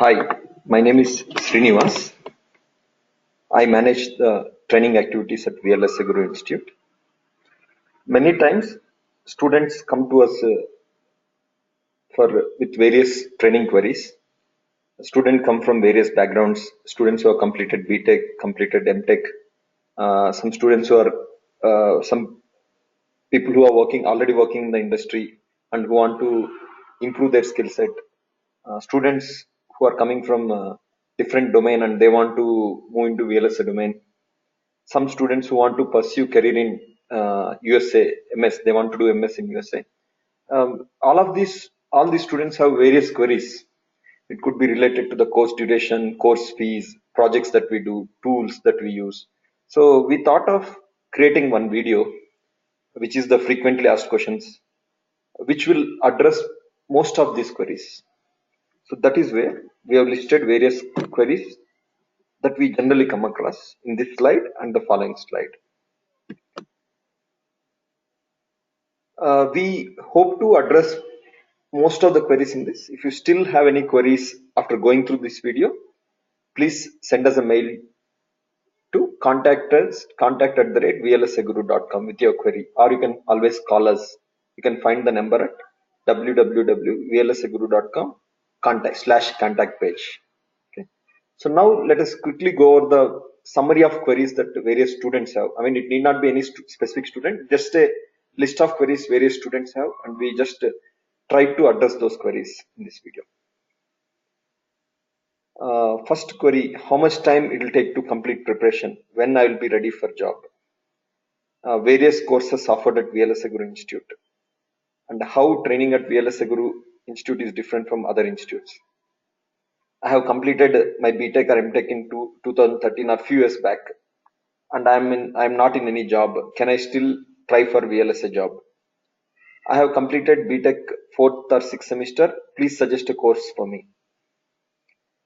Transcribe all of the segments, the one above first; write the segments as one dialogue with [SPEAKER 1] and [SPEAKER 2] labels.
[SPEAKER 1] Hi, my name is Srinivas. I manage the training activities at VLSI Guru Institute. Many times, students come to us for with various training queries. Students come from various backgrounds. Students who have completed BTech, completed MTech. Some students who are some people who are already working in the industry and who want to improve their skill set. Students who are coming from different domain and they want to move into VLSI domain. Some students who want to pursue career in USA, MS, they want to do MS in USA. All these students have various queries. It could be related to the course duration, course fees, projects that we do, tools that we use. So we thought of creating one video, which is the frequently asked questions, which will address most of these queries. So that is where we have listed various queries that we generally come across in this slide and the following slide. We hope to address most of the queries in this. If you still have any queries after going through this video, please send us a mail to contact@vlsaguru.com with your query, or you can always call us. You can find the number at www.vlsaguru.com contact page. Okay. So now let us quickly go over the summary of queries that various students have. I mean, it need not be any specific student, just a list of queries various students have, and we just try to address those queries in this video. First query, how much time it will take to complete preparation, when I will be ready for job. Various courses offered at VLSI Guru Institute, and how training at VLSI Guru Institute is different from other institutes. I have completed my BTech or MTech in 2013 or few years back, and I'm not in any job. Can I still try for VLSI job? I have completed BTech 4th or 6th semester. Please suggest a course for me.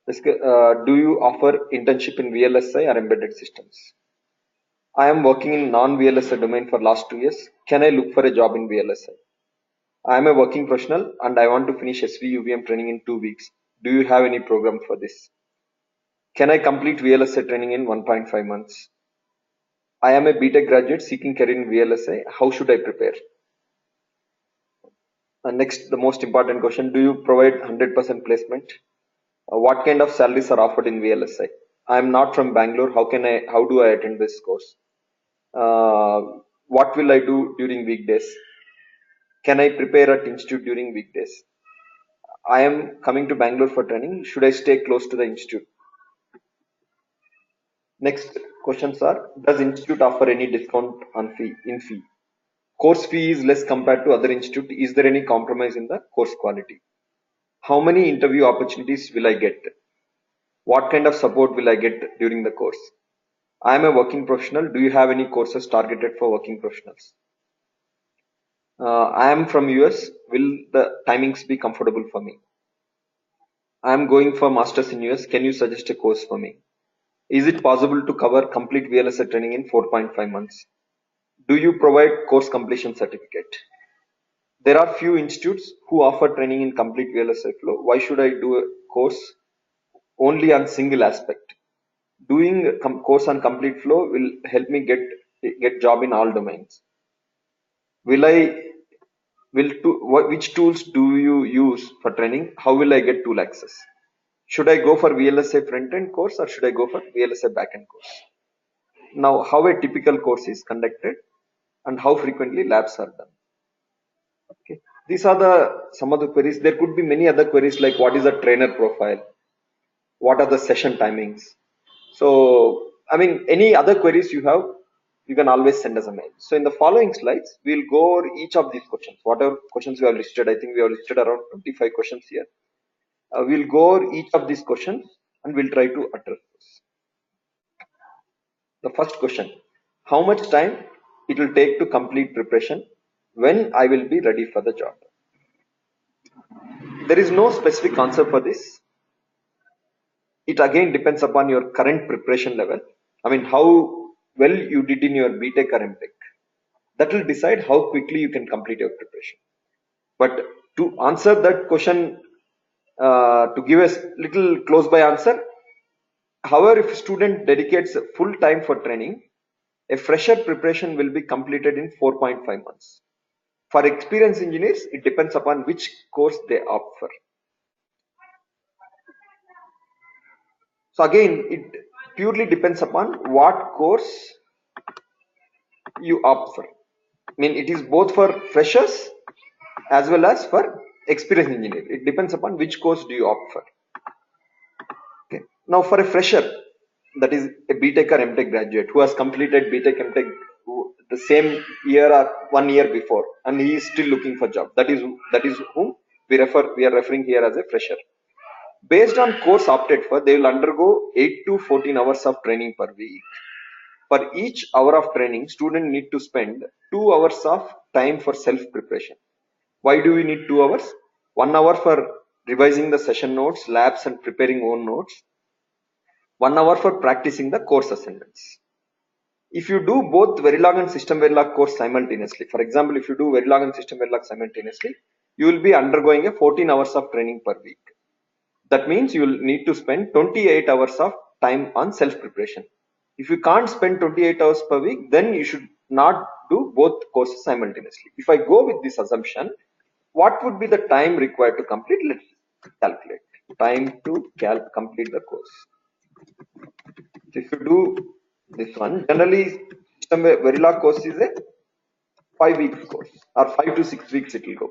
[SPEAKER 1] Do you offer internship in VLSI or embedded systems? I am working in non-VLSI domain for last 2 years. Can I look for a job in VLSI? I am a working professional and I want to finish SV training in 2 weeks. Do you have any program for this? Can I complete VLSI training in 1.5 months? I am a BTech graduate seeking career in VLSI. How should I prepare? Next, the most important question, do you provide 100% placement? What kind of salaries are offered in VLSI? I am not from Bangalore. How do I attend this course? What will I do during weekdays? Can I prepare at institute during weekdays? I am coming to Bangalore for training. Should I stay close to the institute? Next questions are, does institute offer any discount on fee? Course fee is less compared to other institute. Is there any compromise in the course quality? How many interview opportunities will I get? What kind of support will I get during the course? I am a working professional. Do you have any courses targeted for working professionals? I am from US. Will the timings be comfortable for me? I am going for masters in US. Can you suggest a course for me? Is it possible to cover complete VLSI training in 4.5 months? Do you provide course completion certificate? There are few institutes who offer training in complete VLSI flow. Why should I do a course only on single aspect? Doing a course on complete flow will help me get job in all domains. Which tools do you use for training? How will I get tool access? Should I go for VLSI front-end course or should I go for VLSI back-end course? Now, how a typical course is conducted and how frequently labs are done. Okay. These are some of the queries. There could be many other queries like what is the trainer profile? What are the session timings? So, I mean, any other queries you have, you can always send us a mail. So in the following slides, we'll go over each of these questions. Whatever questions we have listed, I think we have listed around 25 questions here. We'll go over each of these questions and we'll try to address this. The first question, how much time it will take to complete preparation, when I will be ready for the job? There is no specific answer for this. It again depends upon your current preparation level. I mean, how well you did in your BTech or MTech. That will decide how quickly you can complete your preparation. But to answer that question to give a little close by answer, however, if a student dedicates full time for training, a fresher preparation will be completed in 4.5 months. For experienced engineers, it depends upon which course they opt for. So again, it purely depends upon what course you opt for. I mean, it is both for freshers as well as for experienced engineer. It depends upon which course do you opt for. Okay. Now, for a fresher, that is a BTech or MTech graduate who has completed BTech, MTech the same year or 1 year before, and he is still looking for job. That is whom we are referring here as a fresher. Based on course opted for, they will undergo 8 to 14 hours of training per week. For each hour of training, student need to spend 2 hours of time for self-preparation. Why do we need 2 hours? 1 hour for revising the session notes, labs and preparing own notes. 1 hour for practicing the course assignments. If you do both Verilog and System Verilog course simultaneously, for example, if you do Verilog and System Verilog simultaneously, you will be undergoing a 14 hours of training per week. That means you will need to spend 28 hours of time on self-preparation. If you can't spend 28 hours per week, then you should not do both courses simultaneously. If I go with this assumption, what would be the time required to complete? Let's calculate. Time to complete the course. So if you do this one, generally System Verilog course is a 5-week course, or 5 to 6 weeks it will go.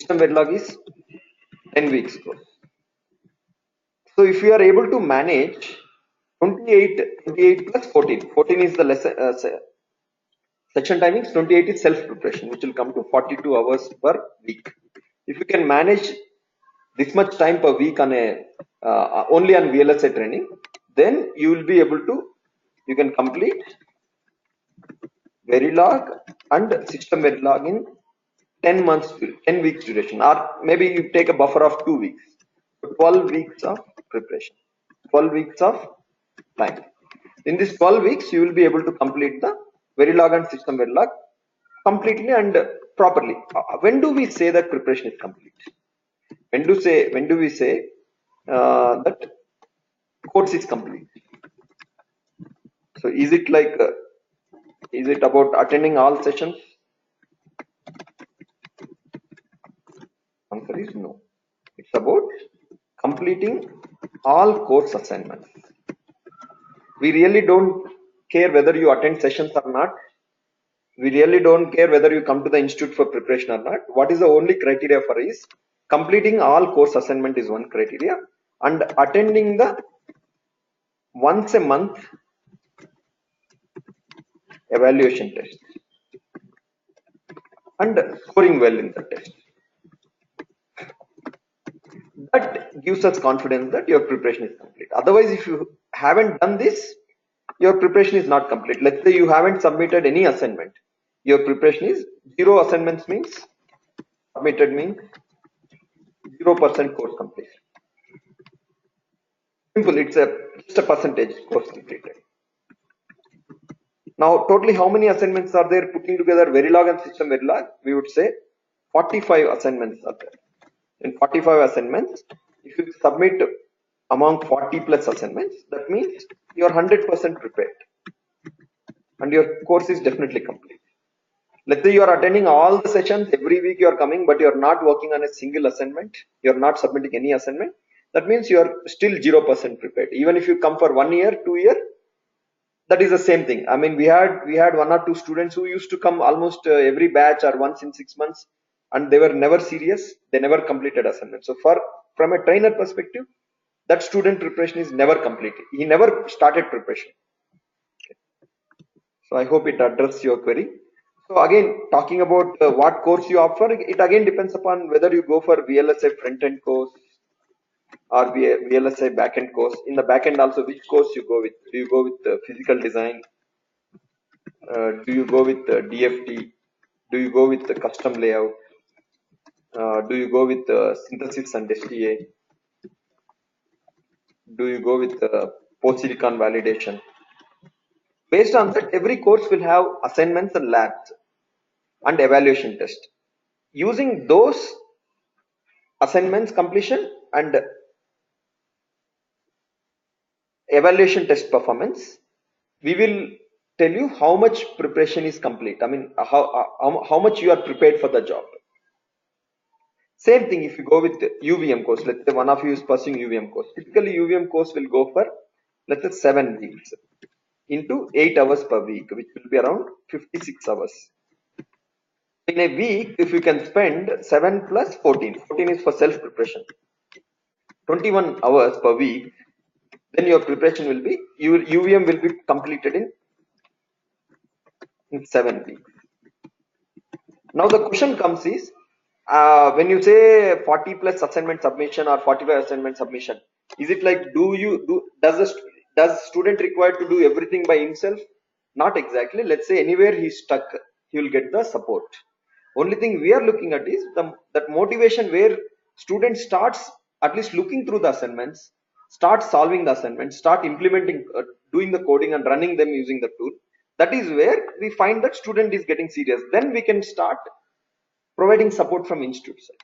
[SPEAKER 1] System Verilog is 10 weeks course. So if you are able to manage 28 plus 14 is the lesson section timings, 28 is self-preparation, which will come to 42 hours per week. If you can manage this much time per week on a only on VLSI training, then you will be able to, you can complete Verilog and System Verilog in 10 months, 10 weeks duration, or maybe you take a buffer of 2 weeks. So 12 weeks of preparation, 12 weeks of time. In this 12 weeks, you will be able to complete the Verilog and System Verilog completely and properly. When do we say that preparation is complete? When do we say that course is complete? So is it like is it about attending all sessions? Answer is no. It's about completing all course assignments. We really don't care whether you attend sessions or not. We really don't care whether you come to the institute for preparation or not. What is the only criteria for is completing all course assignment is one criteria, and attending the once a month evaluation test and scoring well in the test. That gives us confidence that your preparation is complete. Otherwise, if you haven't done this, your preparation is not complete. Let's say you haven't submitted any assignment. Your preparation is 0 assignments means submitted means 0% course completion. Simple, it's just a percentage course completed. Now, totally how many assignments are there putting together Verilog and System Verilog? We would say 45 assignments are there. In 45 assignments, if you submit among 40 plus assignments, that means you are 100% prepared and your course is definitely complete. Let's say you are attending all the sessions, every week you are coming, but you are not working on a single assignment, you are not submitting any assignment, that means you are still 0% prepared. Even if you come for 1 year, 2 year, that is the same thing. I mean, we had 1 or 2 students who used to come almost every batch or once in 6 months, and they were never serious, they never completed assignment. So from a trainer perspective, that student preparation is never completed. He never started preparation. Okay. So I hope it addresses your query. So again, talking about what course you opt for, it again depends upon whether you go for VLSI front-end course or VLSI back-end course. In the back-end also, which course you go with? Do you go with physical design? Do you go with DFT? Do you go with the custom layout? Do you go with synthesis and STA? Do you go with post-silicon validation? Based on that, every course will have assignments and labs and evaluation test. Using those assignments completion and evaluation test performance, we will tell you how much preparation is complete. I mean, how much you are prepared for the job. Same thing if you go with UVM course. Let's say one of you is pursuing UVM course. Typically, UVM course will go for, let's say, 7 weeks into 8 hours per week, which will be around 56 hours. In a week, if you can spend 7 plus 14, 14 is for self preparation, 21 hours per week, then your preparation will be, UVM will be completed in 7 weeks. Now the question comes is, when you say 40 plus assignment submission or 45 assignment submission, is it like does student required to do everything by himself? Not exactly. Let's say anywhere he's stuck, he will get the support. Only thing we are looking at is that motivation where student starts at least looking through the assignments, start solving the assignments, start implementing, doing the coding and running them using the tool. That is where we find that student is getting serious. Then we can start providing support from institute side.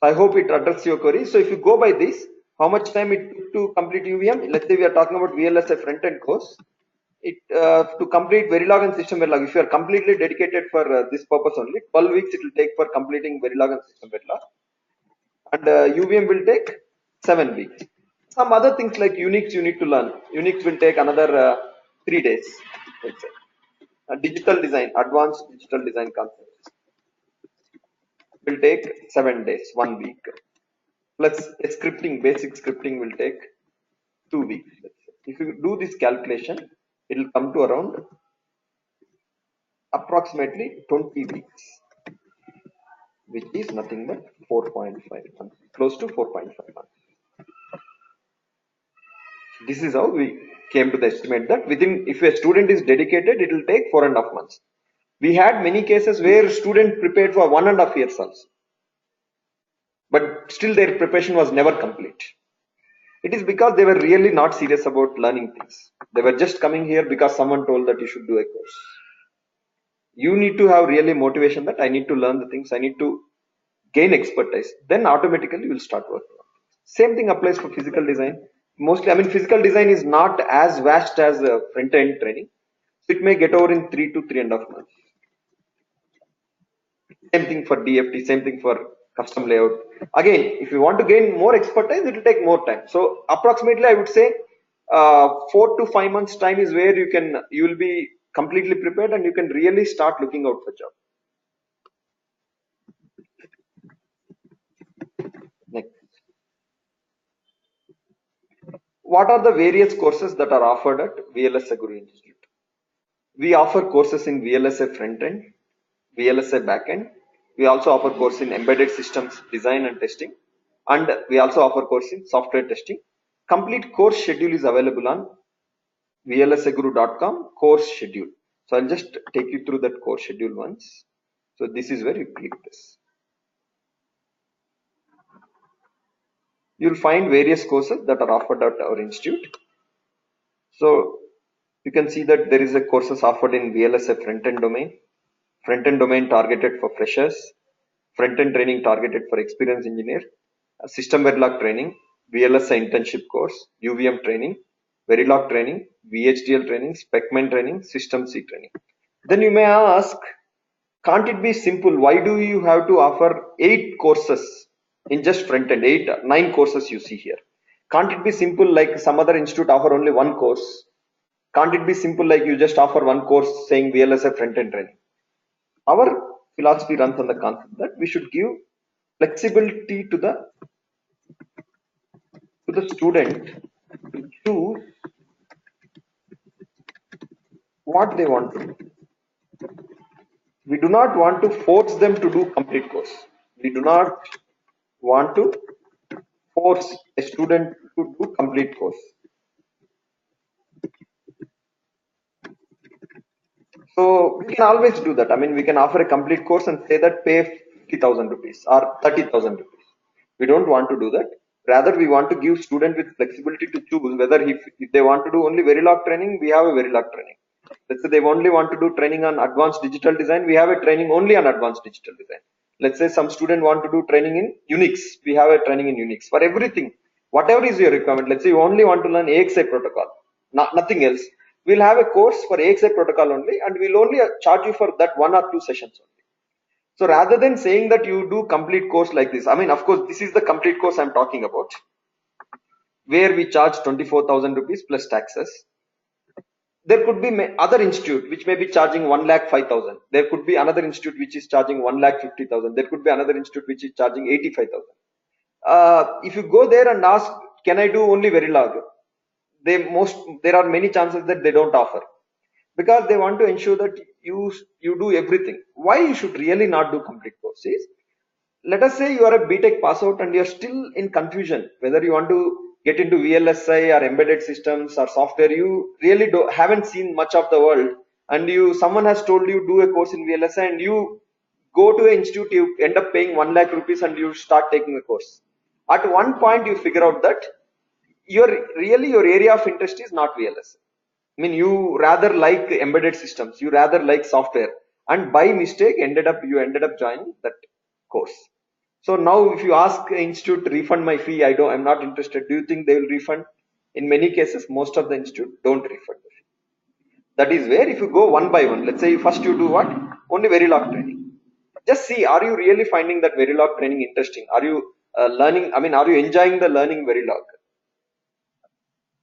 [SPEAKER 1] I hope it addresses your query. So if you go by this, how much time it took to complete UVM? Let's say we are talking about VLSI front-end course. To complete Verilog and System Verilog, if you are completely dedicated for this purpose only, 12 weeks it will take for completing Verilog and System Verilog, and UVM will take 7 weeks. Some other things like Unix you need to learn. Unix will take another 3 days. Let's say digital design, advanced digital design concepts will take 7 days, 1 week. Plus scripting, basic scripting will take 2 weeks. If you do this calculation, it will come to around approximately 20 weeks, which is nothing but 4.5 months, close to 4.5 months. This is how we came to the estimate that if a student is dedicated, it will take 4.5 months. We had many cases where student prepared for 1.5 years also, but still their preparation was never complete. It is because they were really not serious about learning things. They were just coming here because someone told that you should do a course. You need to have really motivation that I need to learn the things, I need to gain expertise. Then automatically you will start working. Same thing applies for physical design. Mostly, I mean, physical design is not as vast as front-end training. So it may get over in 3 to 3.5 months. Same thing for DFT, same thing for custom layout. Again, if you want to gain more expertise, it will take more time. So approximately, I would say 4 to 5 months time is where you will be completely prepared and you can really start looking out for job. Next. What are the various courses that are offered at VLSI Guru Institute? We offer courses in VLSI front-end, VLSI backend. We also offer course in embedded systems design and testing, and we also offer course in software testing. Complete course schedule is available on vlsiguru.com course schedule. So I'll just take you through that course schedule once. So this is where you click this. You'll find various courses that are offered at our institute. So you can see that there is a courses offered in VLSI front-end domain targeted for freshers, front-end training targeted for experienced engineer, system Verilog training, VLSI internship course, UVM training, Verilog training, VHDL training, Specman training, System C training. Then you may ask, can't it be simple? Why do you have to offer 8 courses in just front-end, 9 courses you see here? Can't it be simple like some other institute offer only 1 course? Can't it be simple like you just offer 1 course saying VLSI front-end training? Our philosophy runs on the concept that we should give flexibility to the student to choose what they want to do. We do not want to force them to do complete course. We do not want to force a student to do complete course. So we can always do that. I mean, we can offer a complete course and say that pay 50,000 rupees or 30,000 rupees. We don't want to do that. Rather, we want to give student with flexibility to choose whether if they want to do only Verilog training, we have a Verilog training. Let's say they only want to do training on advanced digital design, we have a training only on advanced digital design. Let's say some student want to do training in Unix. We have a training in Unix for everything. Whatever is your requirement. Let's say you only want to learn AXI protocol, nothing else. We'll have a course for AXI protocol only, and we'll only charge you for that 1 or 2 sessions only. So rather than saying that you do complete course like this, I mean, of course, this is the complete course I'm talking about, where we charge 24,000 rupees plus taxes. There could be other institute which may be charging 1,05,000. There could be another institute which is charging 1,50,000. There could be another institute which is charging 85,000. If you go there and ask, can I do only Verilog? There are many chances that they don't offer, because they want to ensure that you do everything. Why you should really not do complete courses? Let us say you are a BTech pass out and you are still in confusion whether you want to get into VLSI or embedded systems or software. You really haven't seen much of the world, and someone has told you do a course in VLSI, and you go to an institute, you end up paying 1 lakh rupees and you start taking the course. At one point you figure out that your area of interest is not VLSI. I mean, you rather like embedded systems, you rather like software, and by mistake you ended up joining that course. So now if you ask the institute to refund my fee, I'm not interested. Do you think they will refund? In many cases, most of the institute don't refund the fee. That is where if you go one by one, let's say first you do what? Only Verilog training. Just see, are you really finding that Verilog training interesting? Are you learning? I mean, are you enjoying the learning Verilog?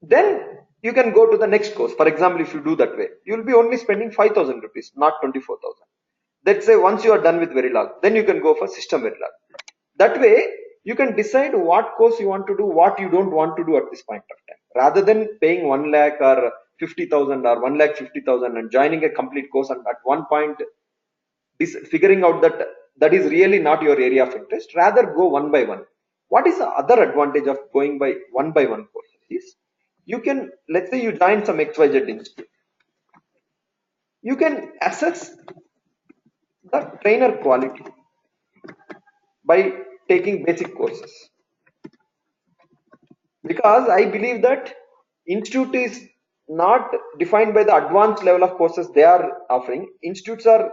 [SPEAKER 1] Then you can go to the next course. For example, if you do that way, you will be only spending 5,000 rupees, not 24,000. Let's say once you are done with Verilog, then you can go for system Verilog. That way, you can decide what course you want to do, what you don't want to do at this point of time. Rather than paying 1 lakh or 50,000 or 1,50,000 and joining a complete course, and at one point figuring out that that is really not your area of interest, rather go one by one. What is the other advantage of going by one courses is, you can, let's say you join some XYZ institute, you can assess the trainer quality by taking basic courses, because I believe that institute is not defined by the advanced level of courses they are offering. Institutes are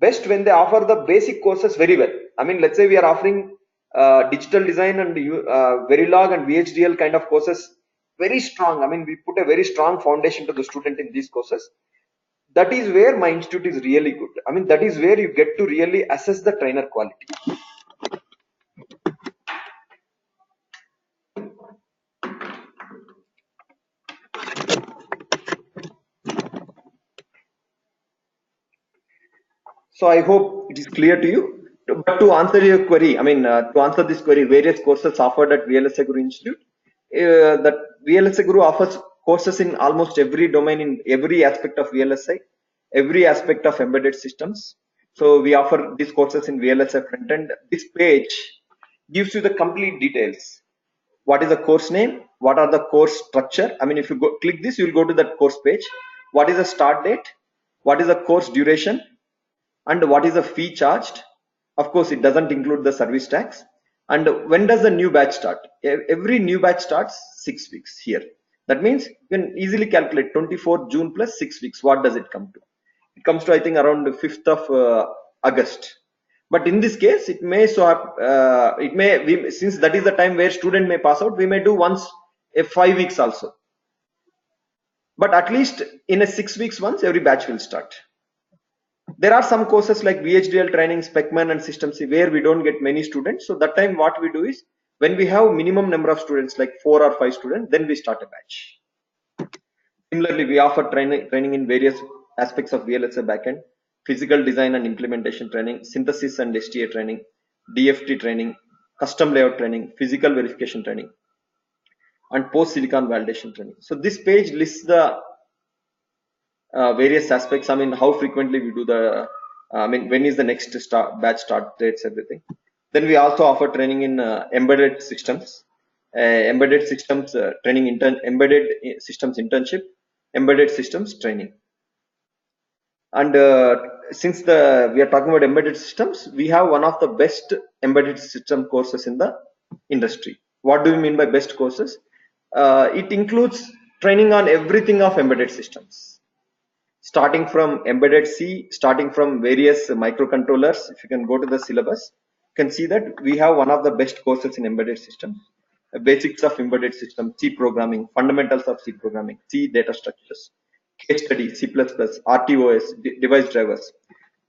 [SPEAKER 1] best when they offer the basic courses very well. I mean, let's say we are offering digital design and Verilog and VHDL kind of courses very strong. I mean, we put a very strong foundation to the student in these courses. That is where my institute is really good. I mean, that is where you get to really assess the trainer quality. So I hope it is clear to you. But to answer your query, I mean, to answer this query, various courses offered at VLSI Guru Institute. That VLSI Guru offers courses in almost every domain, in every aspect of VLSI, every aspect of embedded systems. So we offer these courses in VLSI front end. This page gives you the complete details. What is the course name? What are the course structure? I mean, if you click this, you will go to that course page. What is the start date? What is the course duration? And what is the fee charged? Of course, it doesn't include the service tax. And when does the new batch start? Every new batch starts 6 weeks here. That means you can easily calculate 24 June plus 6 weeks. What does it come to? It comes to, I think, around the 5th of August. But in this case, it may since that is the time where student may pass out, we may do once a 5 weeks also. But at least in a 6 weeks once, every batch will start. There are some courses like VHDL training, Specman and System C where we don't get many students. So that time what we do is, when we have minimum number of students like 4 or 5 students, then we start a batch. Similarly, we offer training in various aspects of VLSI backend, physical design and implementation training, synthesis and STA training, DFT training, custom layout training, physical verification training, and post silicon validation training. So this page lists the various aspects. I mean, how frequently we do the, I mean, when is the next batch start dates, everything. Then we also offer training in embedded systems, embedded systems training, embedded systems internship, embedded systems training. And since we are talking about embedded systems, we have one of the best embedded system courses in the industry. What do we mean by best courses? It includes training on everything of embedded systems. starting from embedded C, starting from various microcontrollers. If you can go to the syllabus, you can see that we have one of the best courses in embedded systems. Basics of embedded system, C programming, fundamentals of C programming, C data structures, case study, C++, RTOS, device drivers,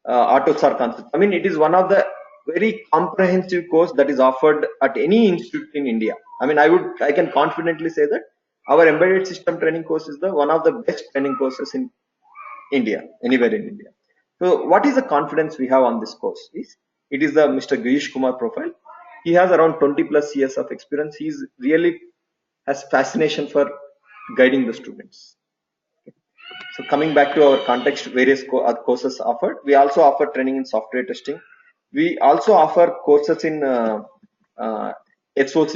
[SPEAKER 1] AutoSAR concept. I mean, it is one of the very comprehensive course that is offered at any institute in India. I mean, I can confidently say that our embedded system training course is the one of the best training courses in India, anywhere in India. So, what is the confidence we have on this course? It is the Mr. Girish Kumar profile. He has around 20 plus years of experience. He is really has fascination for guiding the students. So coming back to our context, various courses offered. We also offer training in software testing. We also offer courses in SOC,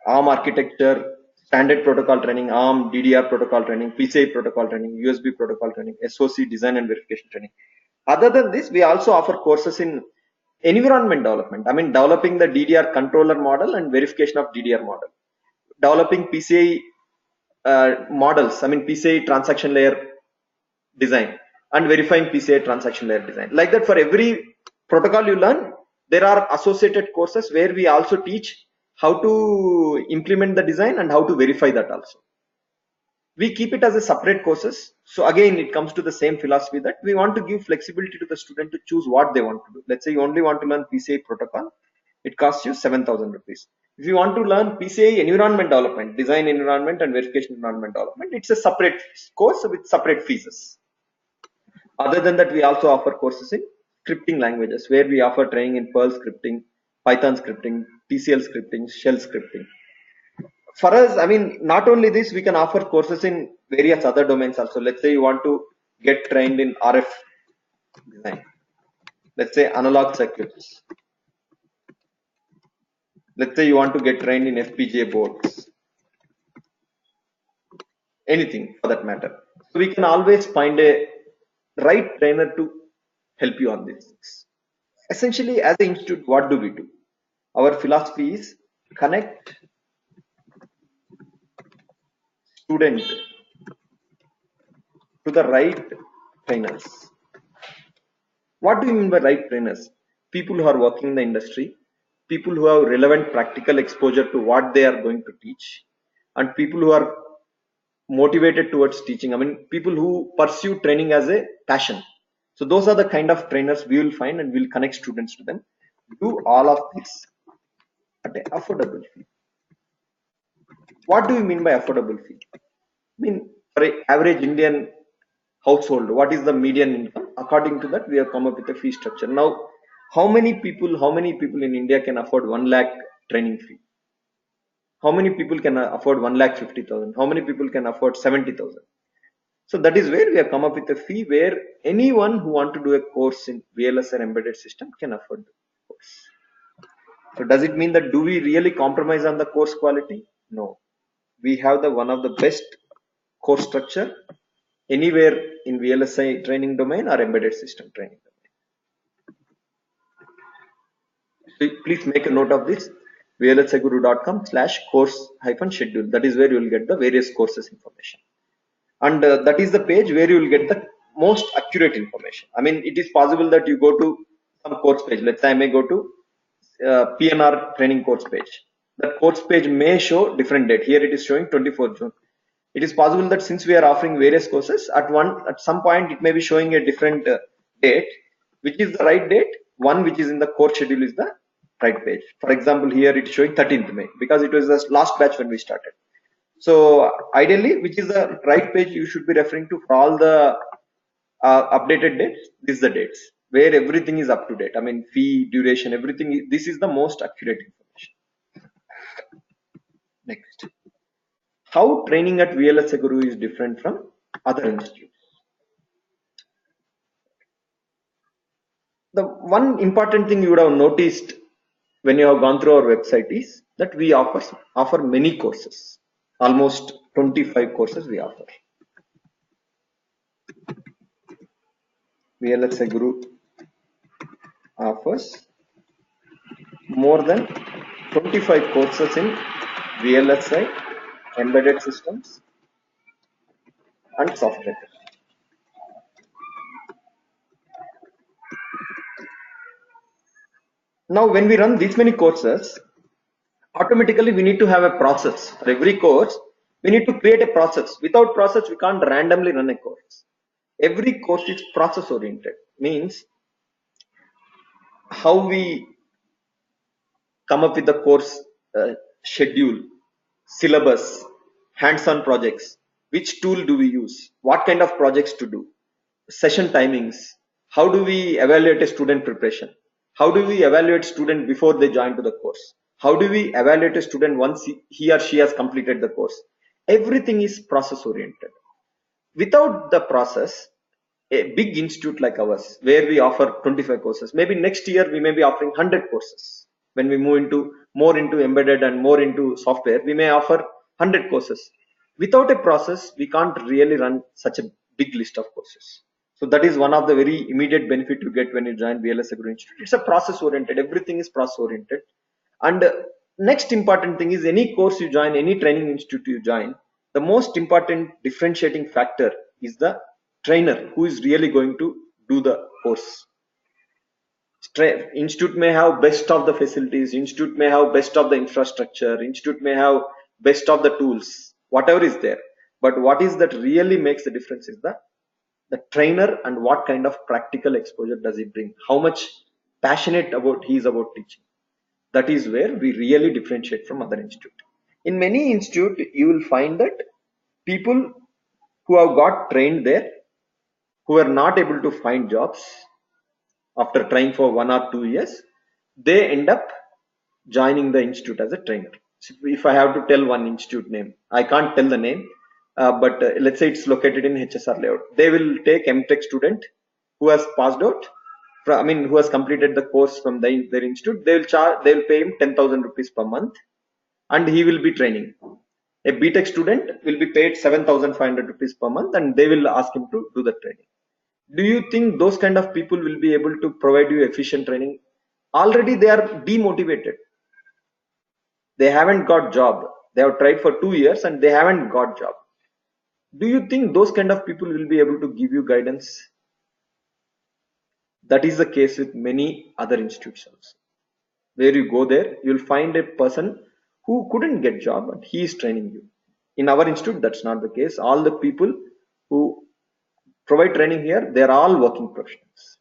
[SPEAKER 1] ARM architecture, standard protocol training, ARM, DDR protocol training, PCI protocol training, USB protocol training, SOC design and verification training. Other than this, we also offer courses in environment development. I mean, developing the DDR controller model and verification of DDR model, developing PCI models. I mean, PCI transaction layer design and verifying PCI transaction layer design. Like that, for every protocol you learn, there are associated courses where we also teach how to implement the design and how to verify that also. We keep it as a separate courses. So again, it comes to the same philosophy that we want to give flexibility to the student to choose what they want to do. Let's say you only want to learn PCI protocol, it costs you 7,000 rupees. If you want to learn PCI environment development, design environment and verification environment development, it's a separate course with separate fees. Other than that, we also offer courses in scripting languages where we offer training in Perl scripting, Python scripting, TCL scripting, shell scripting. For us, I mean, not only this, we can offer courses in various other domains also. Let's say you want to get trained in RF design. Let's say analog circuits. Let's say you want to get trained in FPGA boards. Anything for that matter. So we can always find a right trainer to help you on this. Essentially, as an institute, what do we do? Our philosophy is connect student to the right trainers. What do you mean by right trainers? People who are working in the industry, people who have relevant practical exposure to what they are going to teach, and people who are motivated towards teaching. I mean, people who pursue training as a passion. So those are the kind of trainers we will find, and we'll connect students to them. Do all of this at an affordable fee. What do you mean by affordable fee? I mean, for an average Indian household, what is the median income? According to that, we have come up with a fee structure. Now, how many people in India can afford 1 lakh training fee? How many people can afford 1,50,000? How many people can afford 70,000? So that is where we have come up with a fee where anyone who want to do a course in VLSI embedded system can afford the course. So does it mean that do we really compromise on the course quality? No. We have the one of the best course structure anywhere in VLSI training domain or embedded system training domain. So please make a note of this. vlsiguru.com/course-schedule. That is where you will get the various courses information. And that is the page where you will get the most accurate information. I mean, it is possible that you go to some course page. Let's say I may go to PNR training course page. That course page may show different date. Here it is showing 24th June. It is possible that since we are offering various courses, at some point it may be showing a different date. Which is the right date? One which is in the course schedule is the right page. For example, here it is showing 13th May because it was the last batch when we started. So ideally, which is the right page you should be referring to for all the updated dates? This is the dates where everything is up to date. I mean, fee, duration, everything. This is the most accurate information. Next, how training at VLSI Guru is different from other institutes? The one important thing you would have noticed when you have gone through our website is that we offer many courses. Almost 25 courses we offer. VLSI Guru offers more than 25 courses in VLSI, embedded systems, and software. Now, when we run these many courses, automatically we need to have a process. For every course, we need to create a process. Without process, we can't randomly run a course. Every course is process oriented, means how we come up with the course schedule, syllabus, hands-on projects, which tool do we use, what kind of projects to do, session timings, how do we evaluate a student preparation, how do we evaluate student before they join to the course, how do we evaluate a student once he or she has completed the course. Everything is process oriented. Without the process, a big institute like ours, where we offer 25 courses, maybe next year we may be offering 100 courses. When we move into more into embedded and more into software, we may offer 100 courses. Without a process, we can't really run such a big list of courses. So that is one of the very immediate benefit you get when you join VLSI Guru Institute. It's a process oriented. Everything is process oriented. And next important thing is, any course you join, any training institute you join, the most important differentiating factor is the trainer who is really going to do the course. Institute may have best of the facilities, institute may have best of the infrastructure, institute may have best of the tools, whatever is there. But what is that really makes the difference is the trainer, and what kind of practical exposure does he bring, how much passionate about he is about teaching. That is where we really differentiate from other institute. In many institute, you will find that people who have got trained there, who are not able to find jobs after trying for 1 or 2 years, they end up joining the institute as a trainer. So if I have to tell one institute name, I can't tell the name, but let's say it's located in HSR layout. They will take MTech student who has passed out, who has completed the course from their institute. They will pay him 10,000 rupees per month, and he will be training. A BTech student will be paid 7,500 rupees per month, and they will ask him to do the training. Do you think those kind of people will be able to provide you efficient training? Already they are demotivated. They haven't got job. They have tried for 2 years and they haven't got job. Do you think those kind of people will be able to give you guidance? That is the case with many other institutions. Where you go there, you'll find a person who couldn't get job and he is training you. In our institute, that's not the case. All the people who provide training here, they're all working professionals.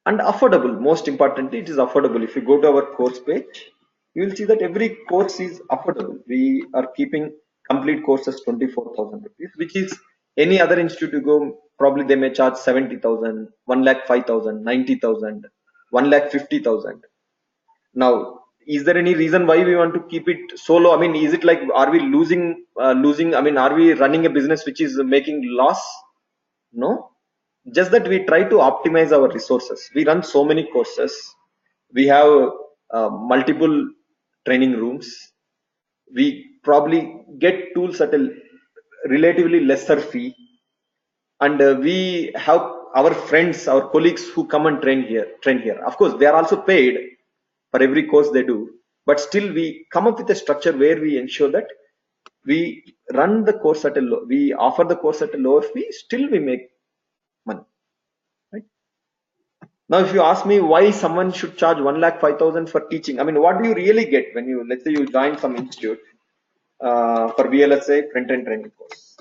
[SPEAKER 1] And affordable, most importantly, it is affordable. If you go to our course page, you will see that every course is affordable. We are keeping complete courses 24,000 rupees, which is any other institute you go, probably they may charge 70,000, 1,05,000, 90,000, 1,50,000. Now, is there any reason why we want to keep it so low? Is it like, are we losing? Are we running a business which is making loss? No, just that we try to optimize our resources. We run so many courses. We have multiple training rooms. We probably get tools at a relatively lesser fee, and we have our friends, our colleagues who come and train here. Of course, they are also paid for every course they do, but still we come up with a structure where we ensure that we run the course at we offer the course at a lower fee, still we make money, right? Now, if you ask me why someone should charge 1,05,000 for teaching, what do you really get when you, let's say you join some institute for VLSI front-end training course?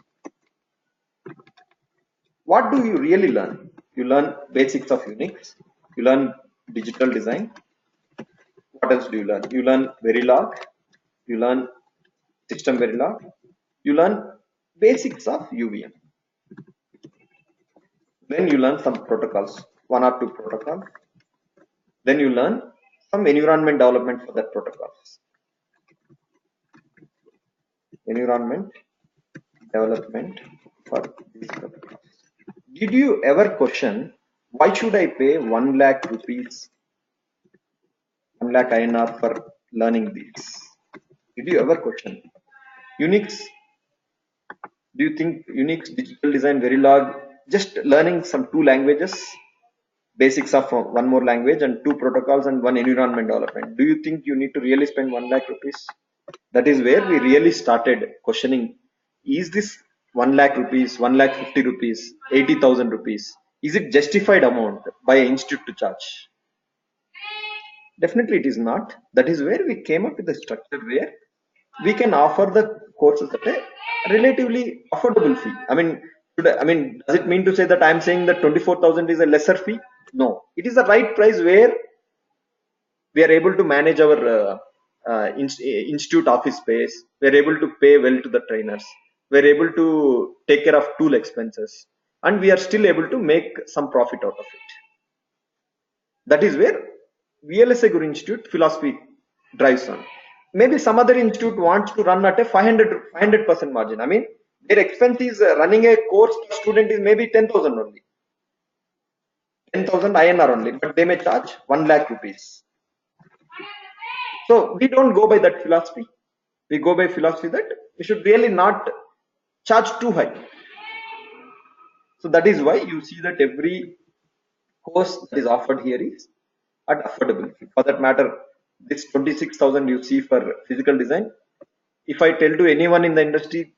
[SPEAKER 1] What do you really learn? You learn basics of Unix, you learn digital design. What else do you learn? You learn Verilog, you learn system Verilog, you learn basics of UVM. Then you learn some protocols, 1 or 2 protocols. Then you learn some environment development for that protocols. Environment development for these protocols. Did you ever question, why should I pay 1 lakh rupees, 1 lakh INR for learning these? Did you ever question? Unix, do you think Unix, digital design, Verilog, just learning some 2 languages, basics of 1 more language and 2 protocols and 1 environment development, do you think you need to really spend 1 lakh rupees? That is where we really started questioning, is this 1 lakh rupees, 1,50,000 rupees, 80,000 rupees, is it justified amount by an institute to charge? Definitely it is not. That is where we came up with a structure where we can offer the courses at a relatively affordable fee. Does it mean to say that I'm saying that 24,000 is a lesser fee? No, it is the right price where we are able to manage our institute office space. We are able to pay well to the trainers. We are able to take care of tool expenses, and we are still able to make some profit out of it. That is where VLSI Guru Institute philosophy drives on. Maybe some other institute wants to run at a 500% margin. I mean, their expense is running a course per student is maybe 10,000 only, 10,000 INR only, but they may charge 1 lakh rupees. So we don't go by that philosophy. We go by philosophy that we should really not charge too high. So that is why you see that every course that is offered here is at affordable fee. For that matter, this 26,000 you see for physical design, if I tell to anyone in the industry,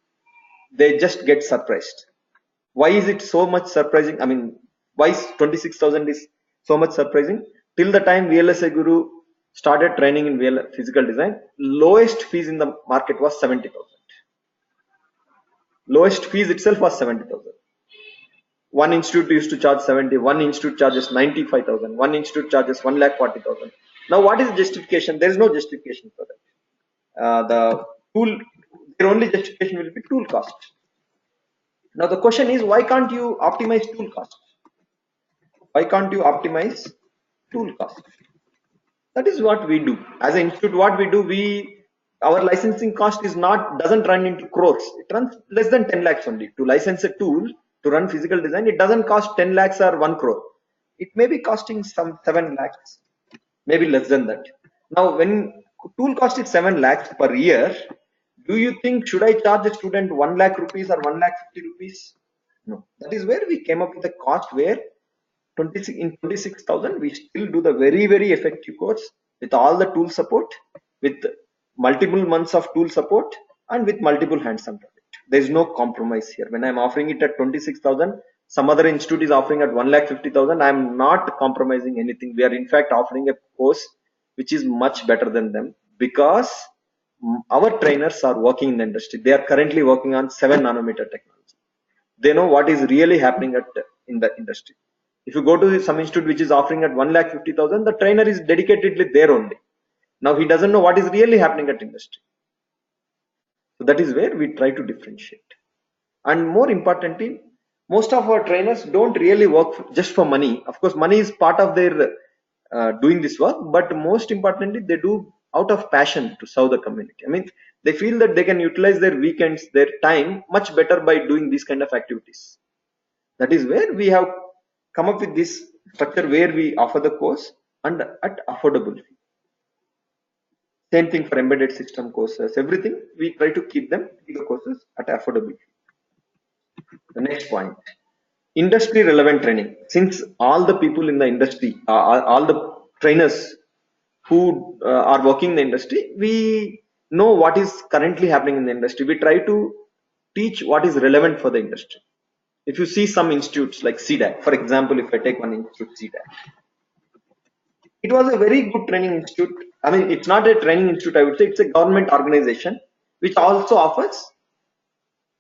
[SPEAKER 1] they just get surprised. Why is it so much surprising? I mean, why is 26,000 is so much surprising? Till the time VLSI Guru started training in physical design, lowest fees in the market was 70,000. Lowest fees itself was 70,000. One institute used to charge 70, one institute charges 95,000, one institute charges 1,40,000. Now, what is the justification? There is no justification for that. The tool, their only justification will be tool cost. Now, the question is, why can't you optimize tool cost? Why can't you optimize tool cost? That is what we do as an institute. What we do, our licensing cost is not doesn't run into crores. It runs less than 10 lakhs only to license a tool to run physical design. It doesn't cost 10 lakhs or 1 crore. It may be costing some 7 lakhs, maybe less than that. Now, when tool cost is 7 lakhs per year, do you think should I charge a student 1 lakh rupees or 1 lakh 50 rupees? No. That is where we came up with a cost where 26,000 we still do the very effective course with all the tool support, with multiple months of tool support, and with multiple hands-on project. There is no compromise here. When I'm offering it at 26,000, some other institute is offering at 1,50,000. I'm not compromising anything. We are in fact offering a course which is much better than them, because our trainers are working in the industry. They are currently working on 7 nanometer technology. They know what is really happening in the industry. If you go to some institute which is offering at 1,50,000, the trainer is dedicatedly there only. Now he doesn't know what is really happening at industry. So that is where we try to differentiate. And more importantly, most of our trainers don't really work just for money. Of course, money is part of their doing this work, but most importantly, they do out of passion to serve the community. I mean, they feel that they can utilize their weekends, their time much better by doing these kind of activities. That is where we have come up with this structure where we offer the course and at affordable fee. Same thing for embedded system courses, everything we try to keep the courses at affordable fee. The next point, industry relevant training. Since all the people in the industry, all the trainers who are working in the industry, we know what is currently happening in the industry. We try to teach what is relevant for the industry. If you see some institutes like CDAC, for example, if I take one institute, CDAC, it was a very good training institute. I mean, it's not a training institute, I would say it's a government organization which also offers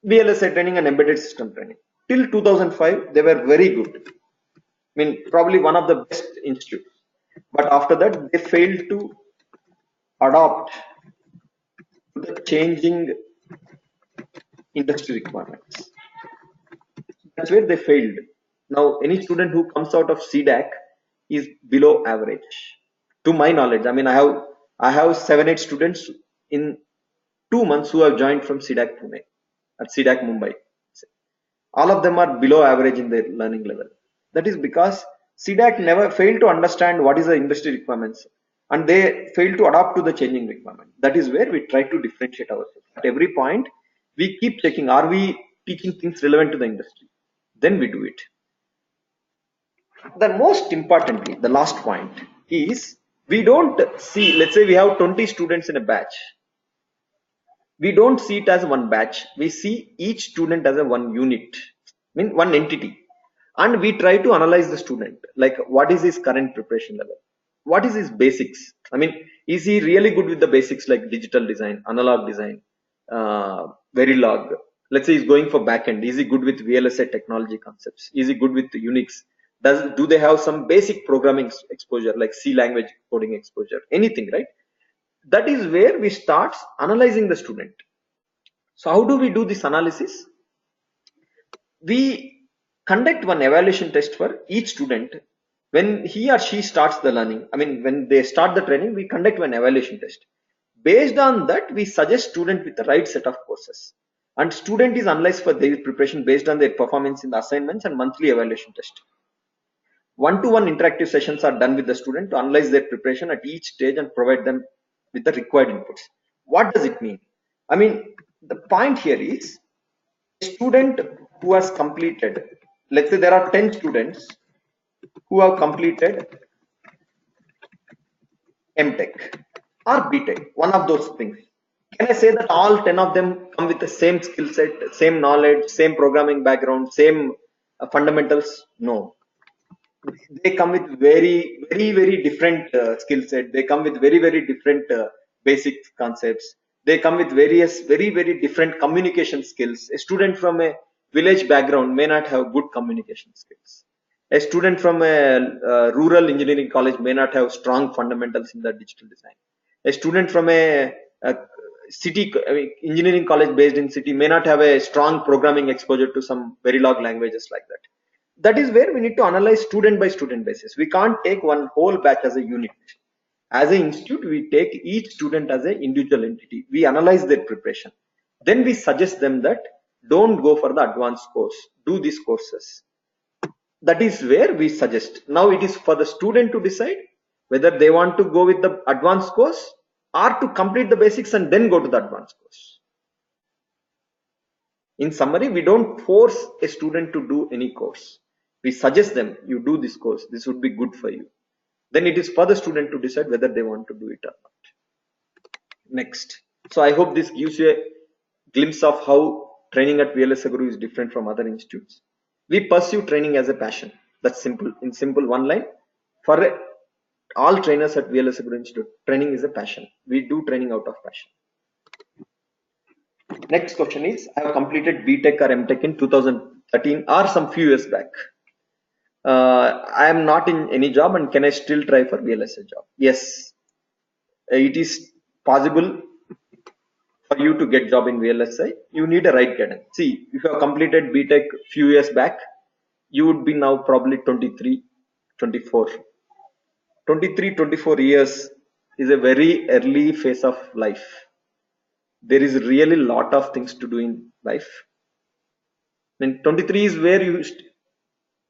[SPEAKER 1] VLSI training and embedded system training. Till 2005, they were very good. I mean, probably one of the best institutes. But after that, they failed to adapt to the changing industry requirements. That's where they failed. Now, any student who comes out of CDAC is below average, to my knowledge. I mean, I have 7-8 students in 2 months who have joined from CDAC Pune at CDAC Mumbai. All of them are below average in their learning level. That is because CDAC never failed to understand what is the industry requirements, and they failed to adapt to the changing requirement. That is where we try to differentiate ourselves. At every point, we keep checking, are we teaching things relevant to the industry? Then we do it. The most importantly, the last point is, we don't see, let's say we have 20 students in a batch. We don't see it as one batch. We see each student as a one unit, I mean one entity. And we try to analyze the student, like what is his current preparation level? what is his basics? I mean, is he really good with the basics like digital design, analog design, Verilog? Let's say he's going for backend. Is he good with VLSI technology concepts? Is he good with Unix? Do they have some basic programming exposure like C language coding exposure? Anything, right? That is where we start analyzing the student. So how do we do this analysis? We conduct one evaluation test for each student when he or she starts the learning. I mean, when they start the training, we conduct one evaluation test. Based on that, we suggest student with the right set of courses, and student is analyzed for their preparation based on their performance in the assignments and monthly evaluation test. One-to-one interactive sessions are done with the student to analyze their preparation at each stage and provide them with the required inputs. What does it mean? I mean, the point here is a student who has completed, let's say there are 10 students who have completed MTech or BTech, one of those things. Can I say that all 10 of them come with the same skill set, same knowledge, same programming background, same fundamentals? No. They come with very different skill set. They come with very different basic concepts. They come with various very different communication skills. A student from a village background may not have good communication skills. A student from a rural engineering college may not have strong fundamentals in the digital design. A student from a city, I mean, engineering college based in city may not have a strong programming exposure to some Verilog languages like that. That is where we need to analyze student by student basis. We can't take one whole batch as a unit. As an institute, we take each student as an individual entity. We analyze their preparation. Then we suggest them that don't go for the advanced course, do these courses. That is where we suggest. Now it is for the student to decide whether they want to go with the advanced course or to complete the basics and then go to the advanced course. In summary, we don't force a student to do any course. We suggest them, you do this course, this would be good for you. Then it is for the student to decide whether they want to do it or not. Next. So I hope this gives you a glimpse of how training at VLSI Guru is different from other institutes. We pursue training as a passion. That's simple. In simple one line, for all trainers at VLSI Guru Institute, training is a passion. We do training out of passion. Next question is, I have completed BTech or MTech in 2013 or some few years back. I am not in any job, and can I still try for VLSI job? Yes, it is possible for you to get job in VLSI. You need a right guidance. See, if you have completed BTech few years back, you would be now probably 23, 24. 23, 24 years is a very early phase of life. There is really a lot of things to do in life. And 23 is where you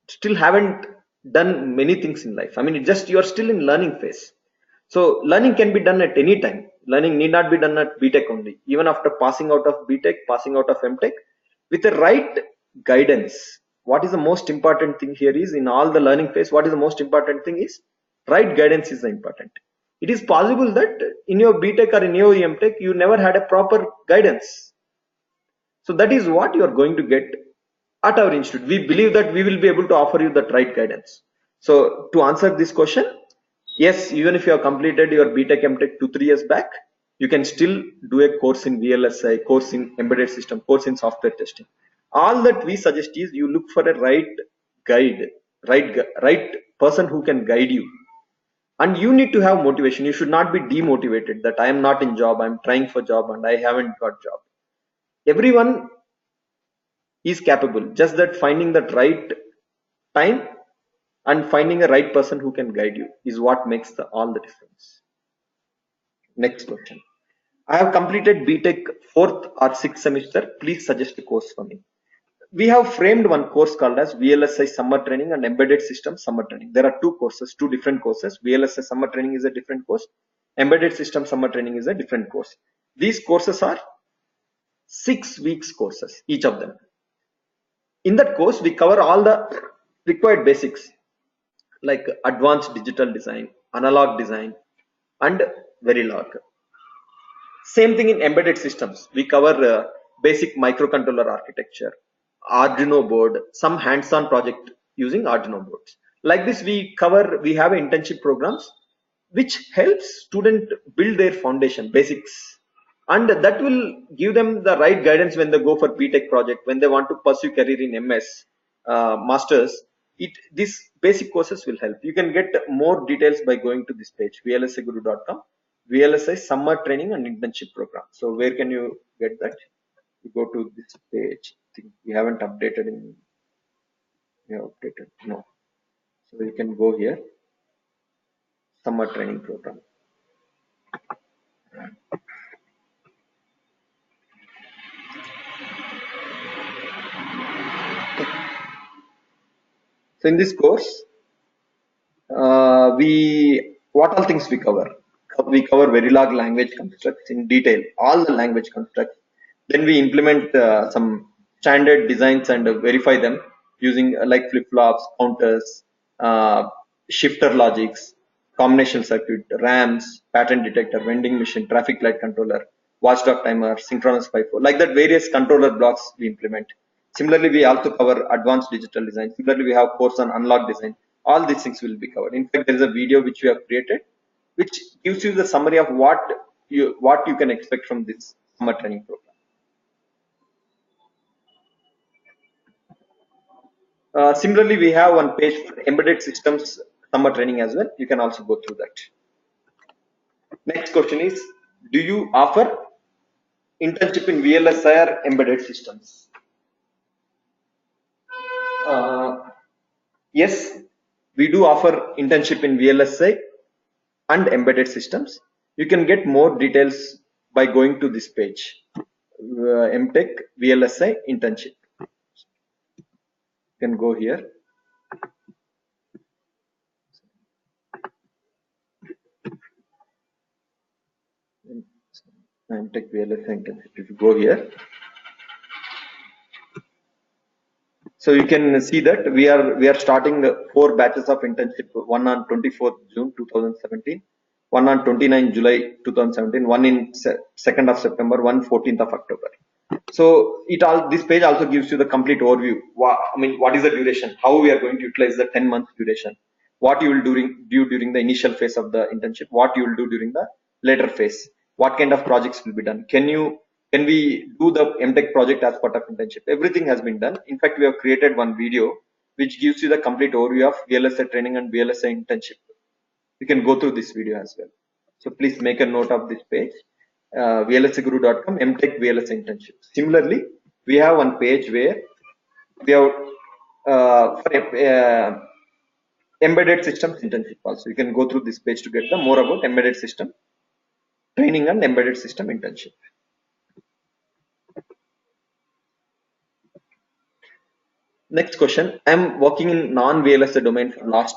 [SPEAKER 1] still haven't done many things in life. I mean, it's just you are still in learning phase. So learning can be done at any time. Learning need not be done at BTech only. Even after passing out of BTech, passing out of MTech, with the right guidance. What is the most important thing here is, in all the learning phase, what is the most important thing is right guidance is the important. It is possible that in your BTech or in your MTech, you never had a proper guidance. So that is what you are going to get at our institute. We believe that we will be able to offer you that right guidance. So to answer this question, yes, even if you have completed your BTech MTech 2-3 years back, you can still do a course in VLSI, course in embedded system, course in software testing. All that we suggest is you look for a right guide, right person who can guide you. And you need to have motivation. You should not be demotivated that I am not in job, I am trying for job and I haven't got job. Everyone is capable, just that finding that right time and finding a right person who can guide you is what makes all the difference. Next question. I have completed BTech 4th or 6th semester. Please suggest a course for me. We have framed one course called as VLSI Summer Training and Embedded System Summer Training. There are two different courses. VLSI Summer Training is a different course. Embedded System Summer Training is a different course. These courses are 6 weeks courses, each of them. In that course, we cover all the required basics like advanced digital design, analog design, and Verilog. Same thing in embedded systems. We cover basic microcontroller architecture, Arduino board, some hands-on project using Arduino boards. Like this, we have internship programs which helps student build their foundation basics, and that will give them the right guidance when they go for BTech project, when they want to pursue career in MS, masters. These basic courses will help. You can get more details by going to this page, vlsiguru.com, VLSI summer training and internship program. So where can you get that? You go to this page. I think we haven't updated in, we have updated, no. So you can go here, summer training program. So in this course, we what all things we cover? We cover Verilog language constructs in detail, all the language constructs. Then we implement some standard designs and verify them using like flip flops, counters, uh, shifter logics, combination circuit, RAMs, pattern detector, vending machine, traffic light controller, watchdog timer, synchronous FIFO, like that various controller blocks we implement. Similarly, we also cover advanced digital design. Similarly, we have course on unlock design. All these things will be covered. In fact, there is a video which we have created, which gives you the summary of what you can expect from this summer training program. Similarly, we have one page for embedded systems summer training as well. You can also go through that. Next question is, do you offer internship in VLSI or embedded systems? Uh, yes, we do offer internship in VLSI and embedded systems. You can get more details by going to this page, MTech VLSI internship. You can go here. MTech VLSI internship. If you go here, so you can see that we are starting 4 batches of internship. One on 24th June 2017, one on 29th July 2017, one in 2nd of September, one 14th of October. So this page also gives you the complete overview. What is the duration? How we are going to utilize the 10 month duration? What you will do during the initial phase of the internship? What you will do during the later phase? What kind of projects will be done? Can we do the MTech project as part of internship? Everything has been done. In fact, we have created one video which gives you the complete overview of VLSI training and VLSI internship. You can go through this video as well. So please make a note of this page. VLSiguru.com, MTech VLSI internship. Similarly, we have one page where we have for embedded systems internship also. You can go through this page to get the more about embedded system training and embedded system internship. Next question. I'm working in non-VLSI domain for last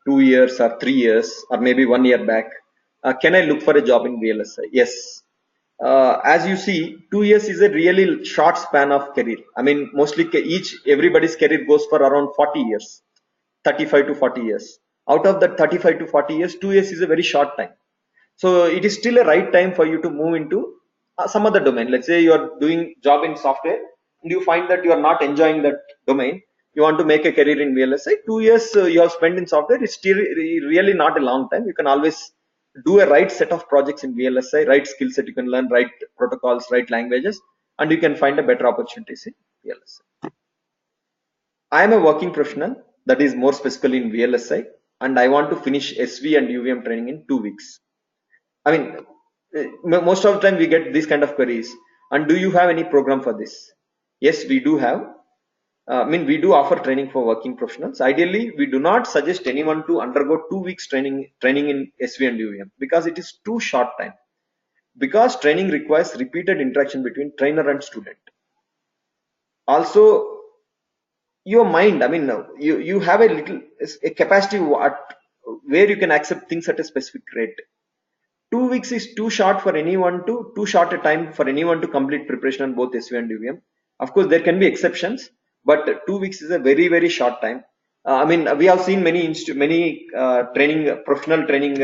[SPEAKER 1] 2 years or 3 years or maybe 1 year back. Can I look for a job in VLSI? Yes. As you see, 2 years is a really short span of career. Mostly everybody's career goes for around 40 years, 35 to 40 years. Out of that 35 to 40 years, 2 years is a very short time. So it is still a right time for you to move into some other domain. Let's say you are doing job in software and you find that you are not enjoying that domain. You want to make a career in VLSI. 2 years you have spent in software is still really not a long time. You can always do a right set of projects in VLSI, right skill set you can learn, right protocols, right languages, and you can find a better opportunities in VLSI. I am a working professional, that is more specifically in VLSI, and I want to finish SV and UVM training in 2 weeks. Most of the time we get these kind of queries. And do you have any program for this? Yes, we do have. We do offer training for working professionals. Ideally, we do not suggest anyone to undergo 2 weeks training in SV and UVM because it is too short time. Because training requires repeated interaction between trainer and student. Also, your mind, you have a capacity where you can accept things at a specific rate. 2 weeks is too short a time for anyone to complete preparation on both SV and UVM. Of course, there can be exceptions, but 2 weeks is a very, very short time. We have seen many professional training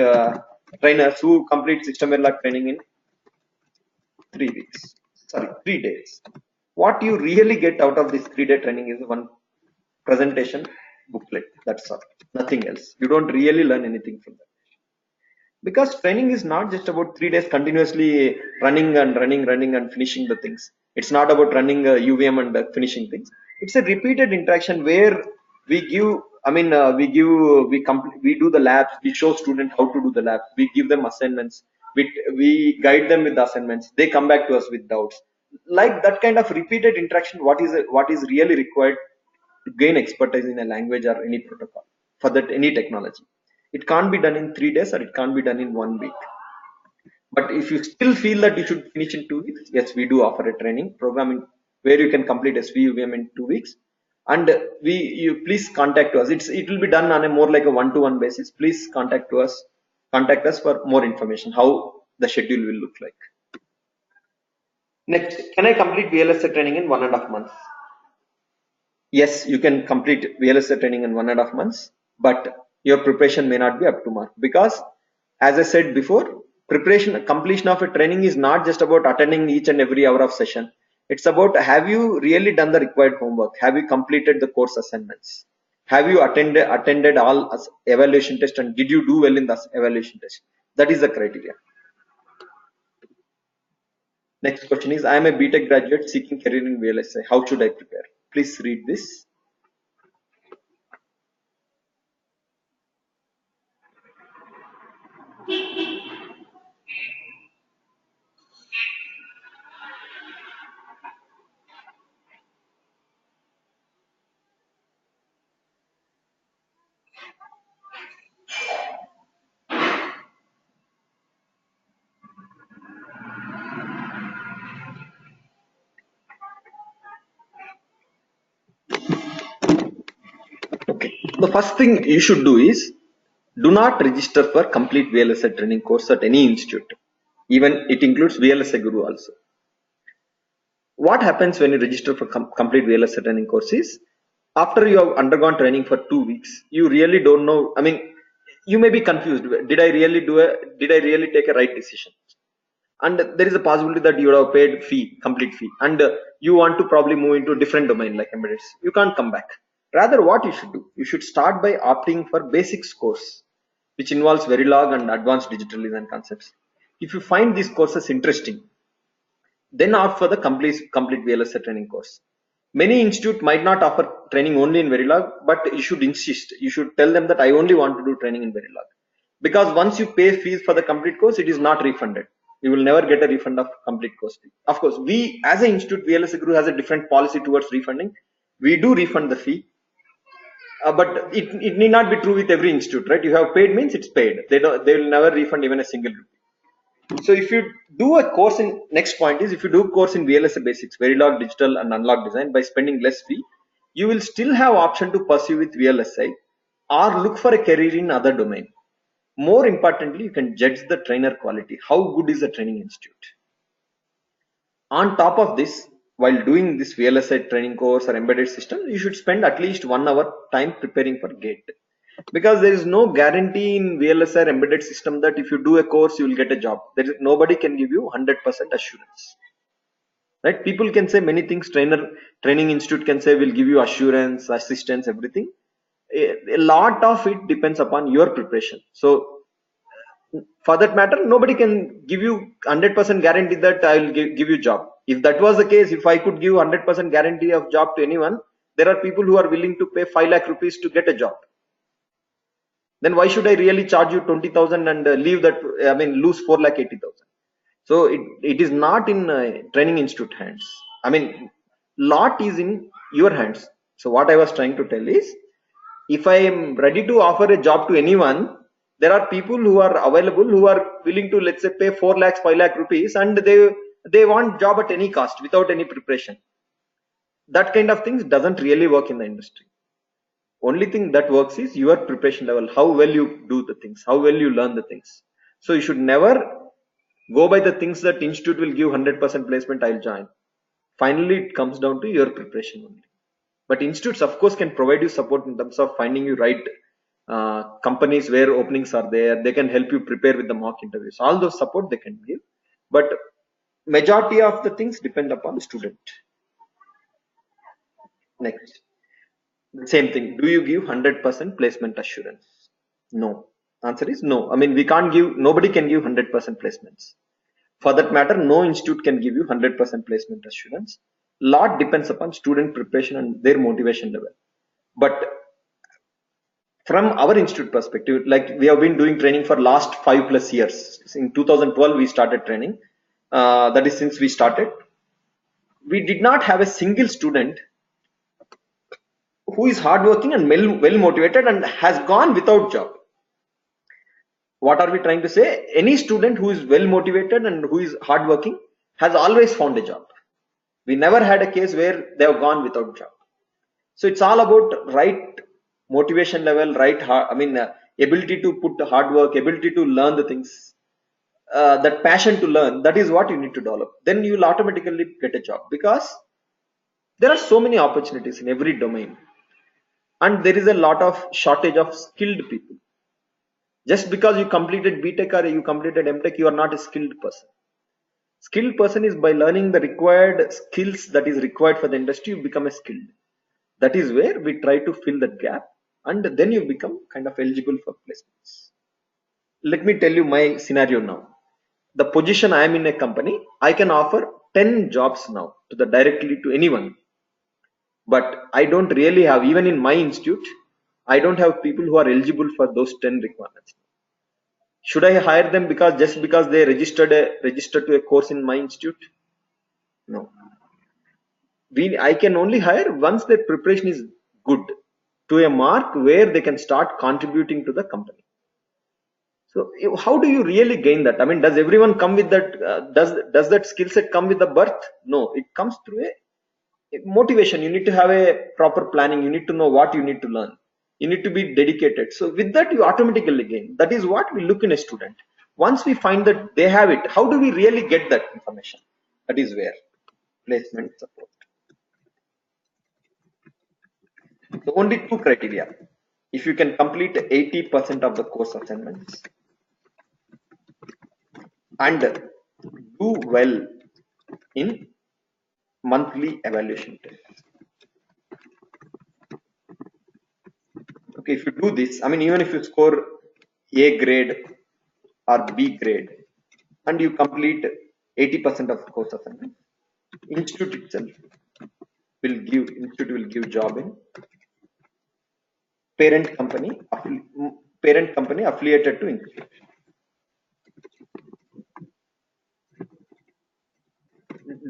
[SPEAKER 1] trainers who complete system Verilog training in 3 days. What you really get out of this 3-day training is one presentation booklet. That's all, nothing else. You don't really learn anything from that. because training is not just about 3 days continuously running and finishing the things. It's not about running UVM and finishing things. It's a repeated interaction where we give, we do the labs, we show students how to do the labs, we give them assignments, we guide them with the assignments, they come back to us with doubts. Like that kind of repeated interaction, what is really required to gain expertise in a language or any protocol, for that any technology. It can't be done in 3 days or it can't be done in 1 week. But if you still feel that you should finish in 2 weeks, yes, we do offer a training programming where you can complete SVUVM in 2 weeks. And you please contact us. It will be done on a more like a one-to-one basis. Please contact us for more information how the schedule will look like. Next, can I complete VLSI training in 1.5 months? Yes, you can complete VLSI training in 1.5 months, but your preparation may not be up to mark, because as I said before, completion of a training is not just about attending each and every hour of session. It's about, have you really done the required homework? Have you completed the course assignments? Have you attended all evaluation tests, and did you do well in the evaluation test? That is the criteria. Next question is, I am a BTech graduate seeking career in VLSI. How should I prepare? Please read this. Okay. The first thing you should do is, do not register for complete VLSI training course at any institute. Even it includes VLSI Guru also. What happens when you register for complete VLSI training course is, after you have undergone training for 2 weeks, you really don't know. I mean, you may be confused. Did I really take a right decision? And there is a possibility that you would have paid complete fee, and you want to probably move into a different domain like embedded. You can't come back. Rather, what you should do, you should start by opting for basics course, which involves Verilog and advanced digital design concepts. If you find these courses interesting, then opt for the complete VLSI training course. Many institute might not offer training only in Verilog, but you should insist. You should tell them that I only want to do training in Verilog, because once you pay fees for the complete course, it is not refunded. You will never get a refund of complete course fee. Of course, we as an institute, VLSI Guru has a different policy towards refunding. We do refund the fee, but it need not be true with every institute, right? You have paid means it's paid. They will never refund even a single rupee. So if you do a course in, next point is, if you do course in VLSI basics, Verilog digital and unlock design, by spending less fee, you will still have option to pursue with VLSI or look for a career in other domain. More importantly, you can judge the trainer quality. How good is the training institute? On top of this, while doing this VLSI training course or embedded system, you should spend at least 1 hour time preparing for GATE. Because there is no guarantee in VLSI or embedded system that if you do a course, you will get a job. Nobody can give you 100% assurance. Right? People can say many things. Training institute can say, we'll give you assurance, assistance, everything. A lot of it depends upon your preparation. So for that matter, nobody can give you 100% guarantee that I will give you job. If that was the case, if I could give 100% guarantee of job to anyone, there are people who are willing to pay 5 lakh rupees to get a job. Then why should I really charge you 20,000 and leave that? I mean, lose 4 lakh 80,000. So it is not in training institute hands. I mean, lot is in your hands. So what I was trying to tell is, if I am ready to offer a job to anyone, there are people who are available who are willing to, let's say, pay 4 lakhs 5 lakh rupees, and they want job at any cost without any preparation. That kind of things doesn't really work in the industry. Only thing that works is your preparation level, how well you do the things, how well you learn the things. So you should never go by the things that institute will give 100% placement, I'll join. Finally, it comes down to your preparation only. But institutes, of course, can provide you support in terms of finding you right companies where openings are there. They can help you prepare with the mock interviews. All those support they can give, but majority of the things depend upon the student. Next, same thing. Do you give 100% placement assurance? No. Answer is no. I mean, we can't give, nobody can give 100% placements. For that matter, no institute can give you 100% placement assurance. Lot depends upon student preparation and their motivation level. But from our institute perspective, like we have been doing training for last 5+ years. In 2012 we started training. That is since we started, we did not have a single student who is hardworking and well motivated and has gone without job. What are we trying to say? Any student who is well motivated and who is hardworking has always found a job. We never had a case where they have gone without job. So it's all about right motivation level, right ability to put the hard work, ability to learn the things, that passion to learn. That is what you need to develop. Then you will automatically get a job, because there are so many opportunities in every domain, and there is a lot of shortage of skilled people. Just because you completed BTech or you completed MTech, you are not a skilled person. Skilled person is by learning the required skills that is required for the industry, you become a skilled. That is where we try to fill that gap, and then you become kind of eligible for placements. Let me tell you my scenario now. The position I am in a company, I can offer 10 jobs now to the directly to anyone. But I don't really have, even in my institute, I don't have people who are eligible for those 10 requirements. Should I hire them just because they registered to a course in my institute? No. I can only hire once their preparation is good, to a mark where they can start contributing to the company. So how do you really gain that? I mean, does everyone come with that? Does that skill set come with the birth? No, it comes through a motivation. You need to have a proper planning. You need to know what you need to learn. You need to be dedicated. So with that, you automatically gain. That is what we look in a student. Once we find that they have it, how do we really get that information? That is where placement support. So only two criteria. If you can complete 80% of the course assignments and do well in monthly evaluation tests. Okay, if you do this, I mean, even if you score A grade or B grade and you complete 80% of course assignment, institute itself will give job in parent company affiliated to institute.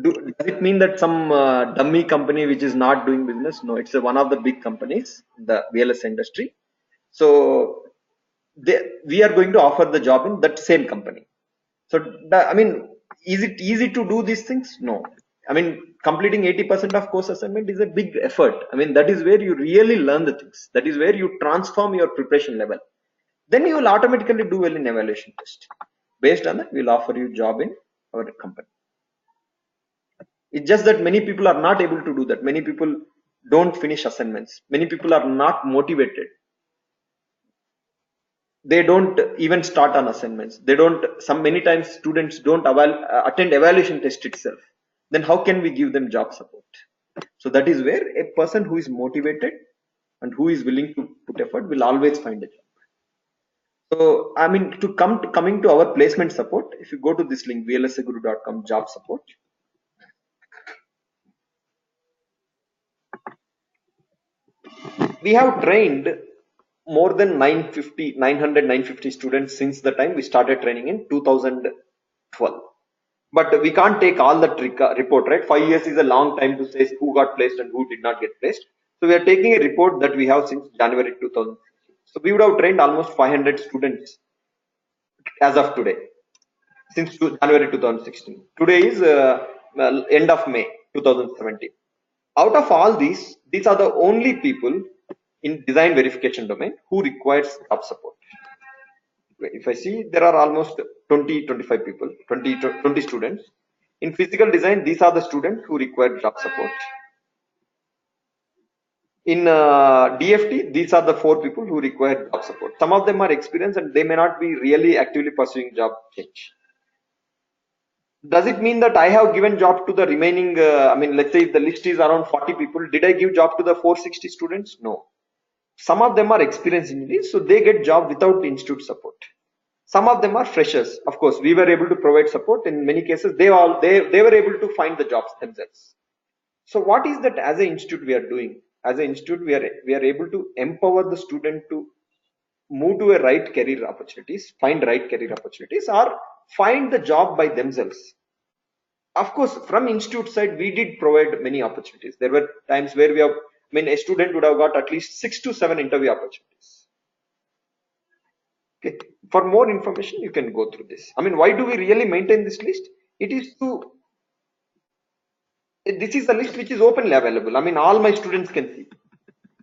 [SPEAKER 1] Does it mean that some dummy company which is not doing business? No, it's one of the big companies in the VLS industry. So we are going to offer the job in that same company. So I mean, is it easy to do these things? No. I mean, completing 80% of course assignment is a big effort. I mean, that is where you really learn the things. That is where you transform your preparation level. Then you will automatically do well in evaluation test. Based on that, we will offer you job in our company. It's just that many people are not able to do that. Many people don't finish assignments. Many people are not motivated. They don't even start on assignments. They don't, many times students don't attend evaluation test itself. Then how can we give them job support? So that is where a person who is motivated and who is willing to put effort will always find a job. So I mean, coming to our placement support, if you go to this link vlsaguru.com job support, we have trained more than 950 students since the time we started training in 2012. But we can't take all the report, right? 5 years is a long time to say who got placed and who did not get placed. So we are taking a report that we have since January 2016. So we would have trained almost 500 students as of today, since January 2016. Today is end of May 2017. Out of all these are the only people in design verification domain who requires job support. If I see, there are almost 25 people, 20 students. In physical design, these are the students who require job support. In DFT, these are the 4 people who require job support. Some of them are experienced and they may not be really actively pursuing job change. Does it mean that I have given job to the remaining, I mean, let's say if the list is around 40 people, did I give job to the 460 students? No. Some of them are experienced engineers, so they get job without institute support. Some of them are freshers. Of course, we were able to provide support. In many cases, they were able to find the jobs themselves. So what is that as an institute we are doing? As an institute, we are able to empower the student to move to a right career opportunities, find right career opportunities, or find the job by themselves. Of course, from institute side, we did provide many opportunities. There were times where a student would have got at least 6 to 7 interview opportunities. Okay. For more information, you can go through this. Why do we really maintain this list? It is to This is the list which is openly available. All my students can see.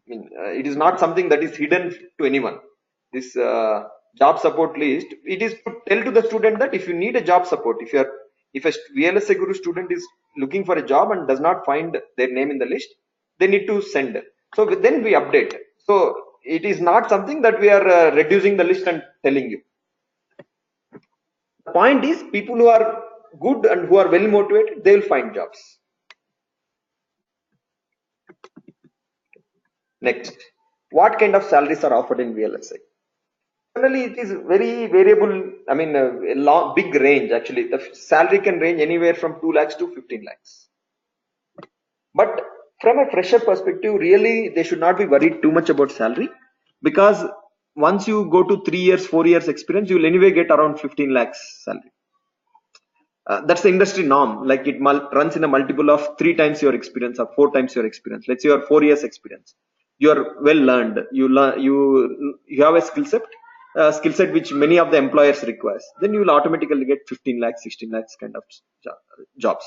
[SPEAKER 1] It is not something that is hidden to anyone. This job support list, it is to tell to the student that if you need a job support, if a VLSI Guru student is looking for a job and does not find their name in the list, they need to send. So then we update. So it is not something that we are reducing the list and telling you. The point is, people who are good and who are well motivated, they will find jobs. Next, what kind of salaries are offered in VLSI? Generally, it is very variable. A long, big range actually. The salary can range anywhere from 2 lakhs to 15 lakhs. But from a fresher perspective, really, they should not be worried too much about salary, because once you go to 3 years, 4 years experience, you will anyway get around 15 lakhs salary. That's the industry norm. Like it runs in a multiple of 3 times your experience or 4 times your experience. Let's say you are 4 years experience. You are well learned. You have a skill set which many of the employers requires. Then you will automatically get 15 lakhs, 16 lakhs kind of jobs.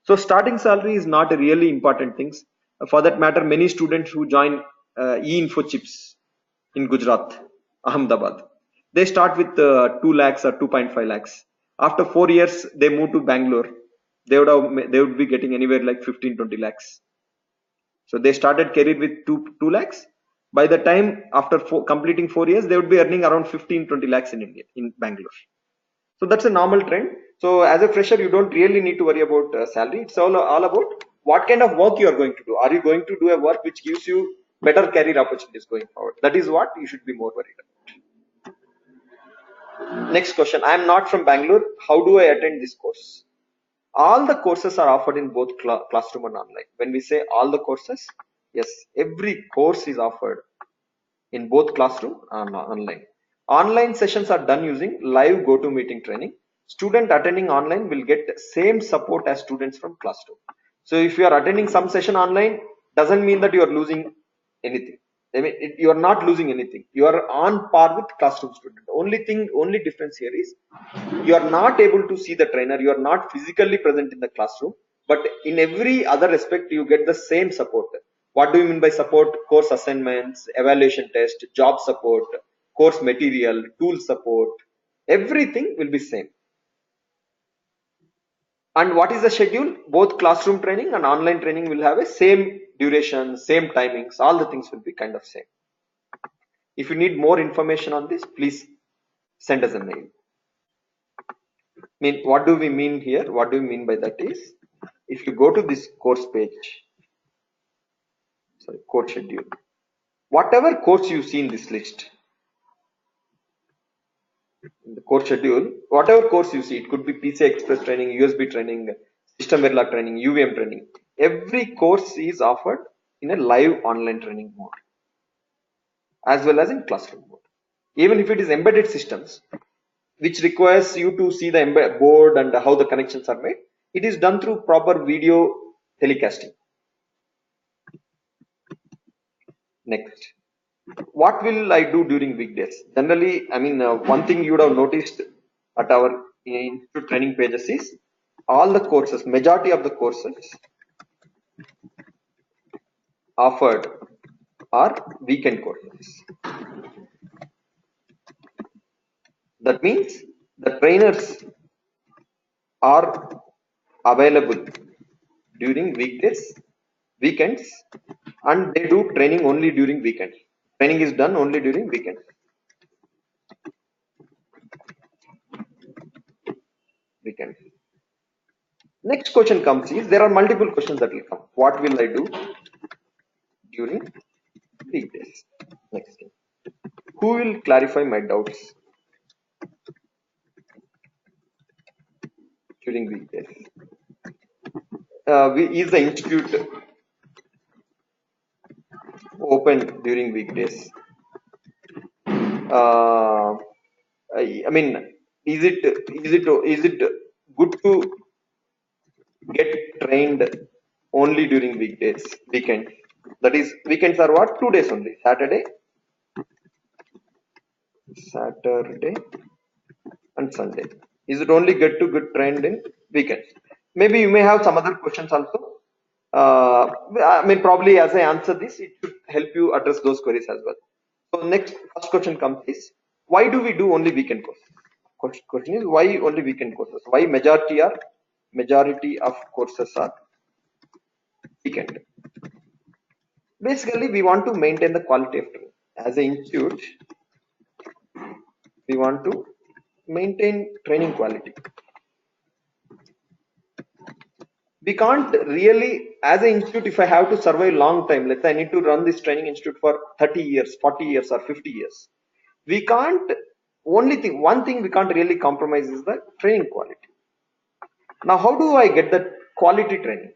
[SPEAKER 1] So starting salary is not a really important thing. For that matter, many students who join e-info chips in Gujarat, Ahmedabad, they start with 2 lakhs or 2.5 lakhs. After 4 years, they move to Bangalore. They would be getting anywhere like 15-20 lakhs. So they started career with 2 lakhs. By the time after completing 4 years, they would be earning around 15-20 lakhs in India, in Bangalore. So that's a normal trend. So as a fresher, you don't really need to worry about salary. It's all about what kind of work you are going to do. Are you going to do a work which gives you better career opportunities going forward? That is what you should be more worried about. Next question. I am not from Bangalore. How do I attend this course? All the courses are offered in both classroom and online. When we say all the courses, yes, every course is offered in both classroom and online. Online sessions are done using live GoToMeeting training. Student attending online will get same support as students from classroom. So if you are attending some session online, doesn't mean that you are losing anything. You are not losing anything. You are on par with classroom student. Only difference here is you are not able to see the trainer. You are not physically present in the classroom, but in every other aspect, you get the same support. What do you mean by support? Course assignments, evaluation test, job support, course material, tool support, everything will be same. And what is the schedule? Both classroom training and online training will have a same duration, same timings, all the things will be kind of same. If you need more information on this, please send us a mail. What do we mean here? What do we mean by that is, if you go to this course page, course schedule, whatever course you see in this list, in the course schedule, whatever course you see, it could be PCI Express training, USB training, system Verilog training, UVM training, every course is offered in a live online training mode as well as in classroom mode. Even if it is embedded systems, which requires you to see the board and how the connections are made, it is done through proper video telecasting. Next, what will I do during weekdays? Generally, one thing you would have noticed at our institute training pages is all the courses, majority of the courses offered are weekend courses. That means the trainers are available during weekdays, weekends, and they do training only during weekends. Training is done only during weekends. Next question comes is, there are multiple questions that will come. What will I do during weekdays? Next thing. Who will clarify my doubts during weekdays? Is the institute open during weekdays? Uh, I mean, is it good to get trained only during weekdays, weekend? That is, weekends are what? 2 days only. Saturday and Sunday. Is it only get to get trained in weekends? Maybe you may have some other questions also. I mean, probably as I answer this, it should help you address those queries as well. So next, first question comes is, why do we do only weekend courses? Question is, why only weekend courses? Why majority of courses are weekend? Basically, we want to maintain the quality of training. As an institute, we want to maintain training quality. We can't really, as an institute, if I have to survive long time, let's say I need to run this training institute for 30 years, 40 years or 50 years, we can't, one thing we can't really compromise is the training quality. Now, how do I get that quality training?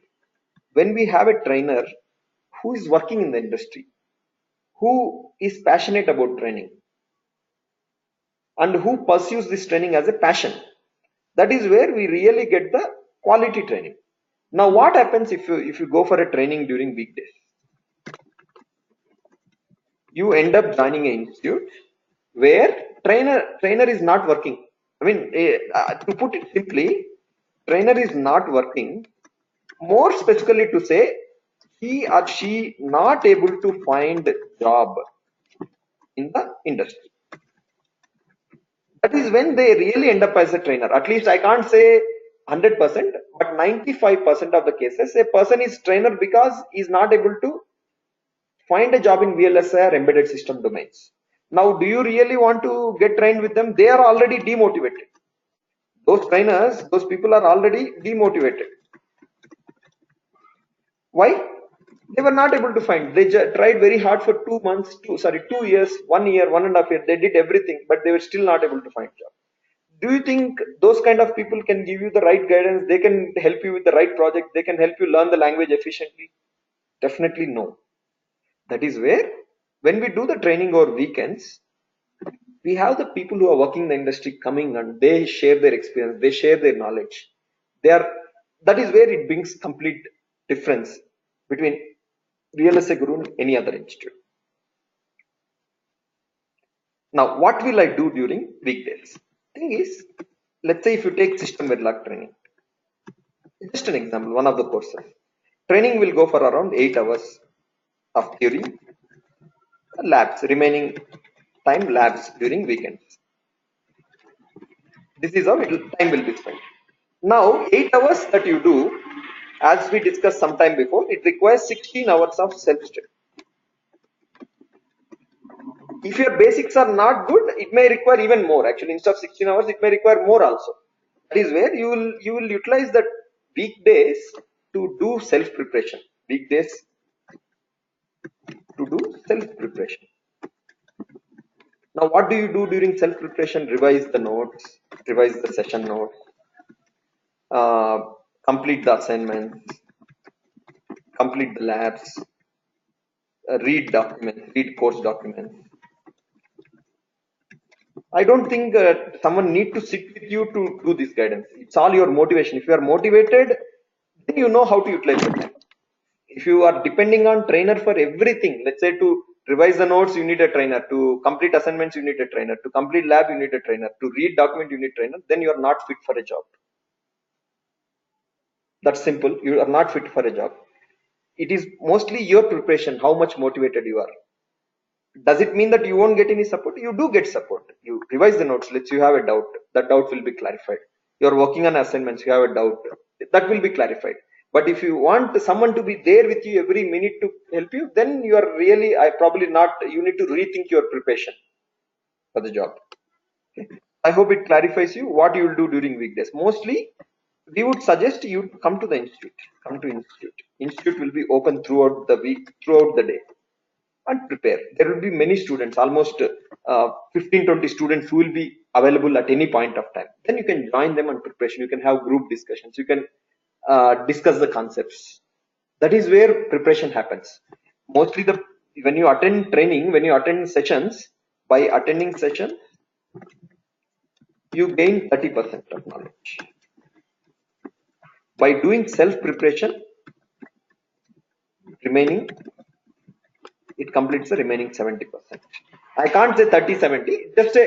[SPEAKER 1] When we have a trainer who is working in the industry, who is passionate about training, and who pursues this training as a passion, that is where we really get the quality training. Now, what happens if you go for a training during weekdays? You end up joining an institute where trainer is not working. I mean, to put it simply, trainer is not working. More specifically to say, he or she not able to find job in the industry. That is when they really end up as a trainer. At least I can't say 100%, but 95% of the cases, a person is trainer because he is not able to find a job in VLSI or embedded system domains. Now, do you really want to get trained with them? They are already demotivated. Those trainers, those people are already demotivated. Why? They were not able to find. They tried very hard for 2 months, 2 years, 1 year, 1.5 years. They did everything, but they were still not able to find job. Do you think those kind of people can give you the right guidance? They can help you with the right project. They can help you learn the language efficiently? Definitely no. That is where, when we do the training over weekends, we have the people who are working in the industry coming and they share their experience, they share their knowledge. That is where it brings complete difference between VLSI Guru and any other institute. Now, what will I do during weekdays? Thing is, let's say if you take system Verilog training, just an example, one of the courses. Training will go for around 8 hours of theory, labs, remaining time labs during weekends. This is how time will be spent. Now, 8 hours that you do, as we discussed sometime before, it requires 16 hours of self-study. If your basics are not good, it may require even more. Actually, instead of 16 hours, it may require more also. That is where you will utilize that weekdays to do self-preparation. Weekdays to do self-preparation. Now, what do you do during self-preparation? Revise the notes, revise the session notes, complete the assignments, complete the labs, read documents, read course documents. I don't think someone need to sit with you to do this guidance. It's all your motivation. If you are motivated, then you know how to utilize the time. If you are depending on trainer for everything, let's say to revise the notes, you need a trainer. To complete assignments, you need a trainer. To complete lab, you need a trainer. To read document, you need a trainer. Then you are not fit for a job. That's simple. You are not fit for a job. It is mostly your preparation, how much motivated you are. Does it mean that you won't get any support? You do get support. You revise the notes. Let's say you have a doubt. That doubt will be clarified. You're working on assignments. You have a doubt. That will be clarified. But if you want someone to be there with you every minute to help you, then you are really, probably not, you need to rethink your preparation for the job. Okay. I hope it clarifies you what you will do during weekdays. Mostly, we would suggest you come to the institute. Come to institute. Institute will be open throughout the week, throughout the day. and prepare. There will be many students, almost 15-20 students who will be available at any point of time. Then you can join them on preparation. You can have group discussions. You can discuss the concepts. That is where preparation happens. Mostly when you attend training, when you attend sessions, by attending session, you gain 30% of knowledge. By doing self preparation, remaining, it completes the remaining 70%. I can't say 30-70, just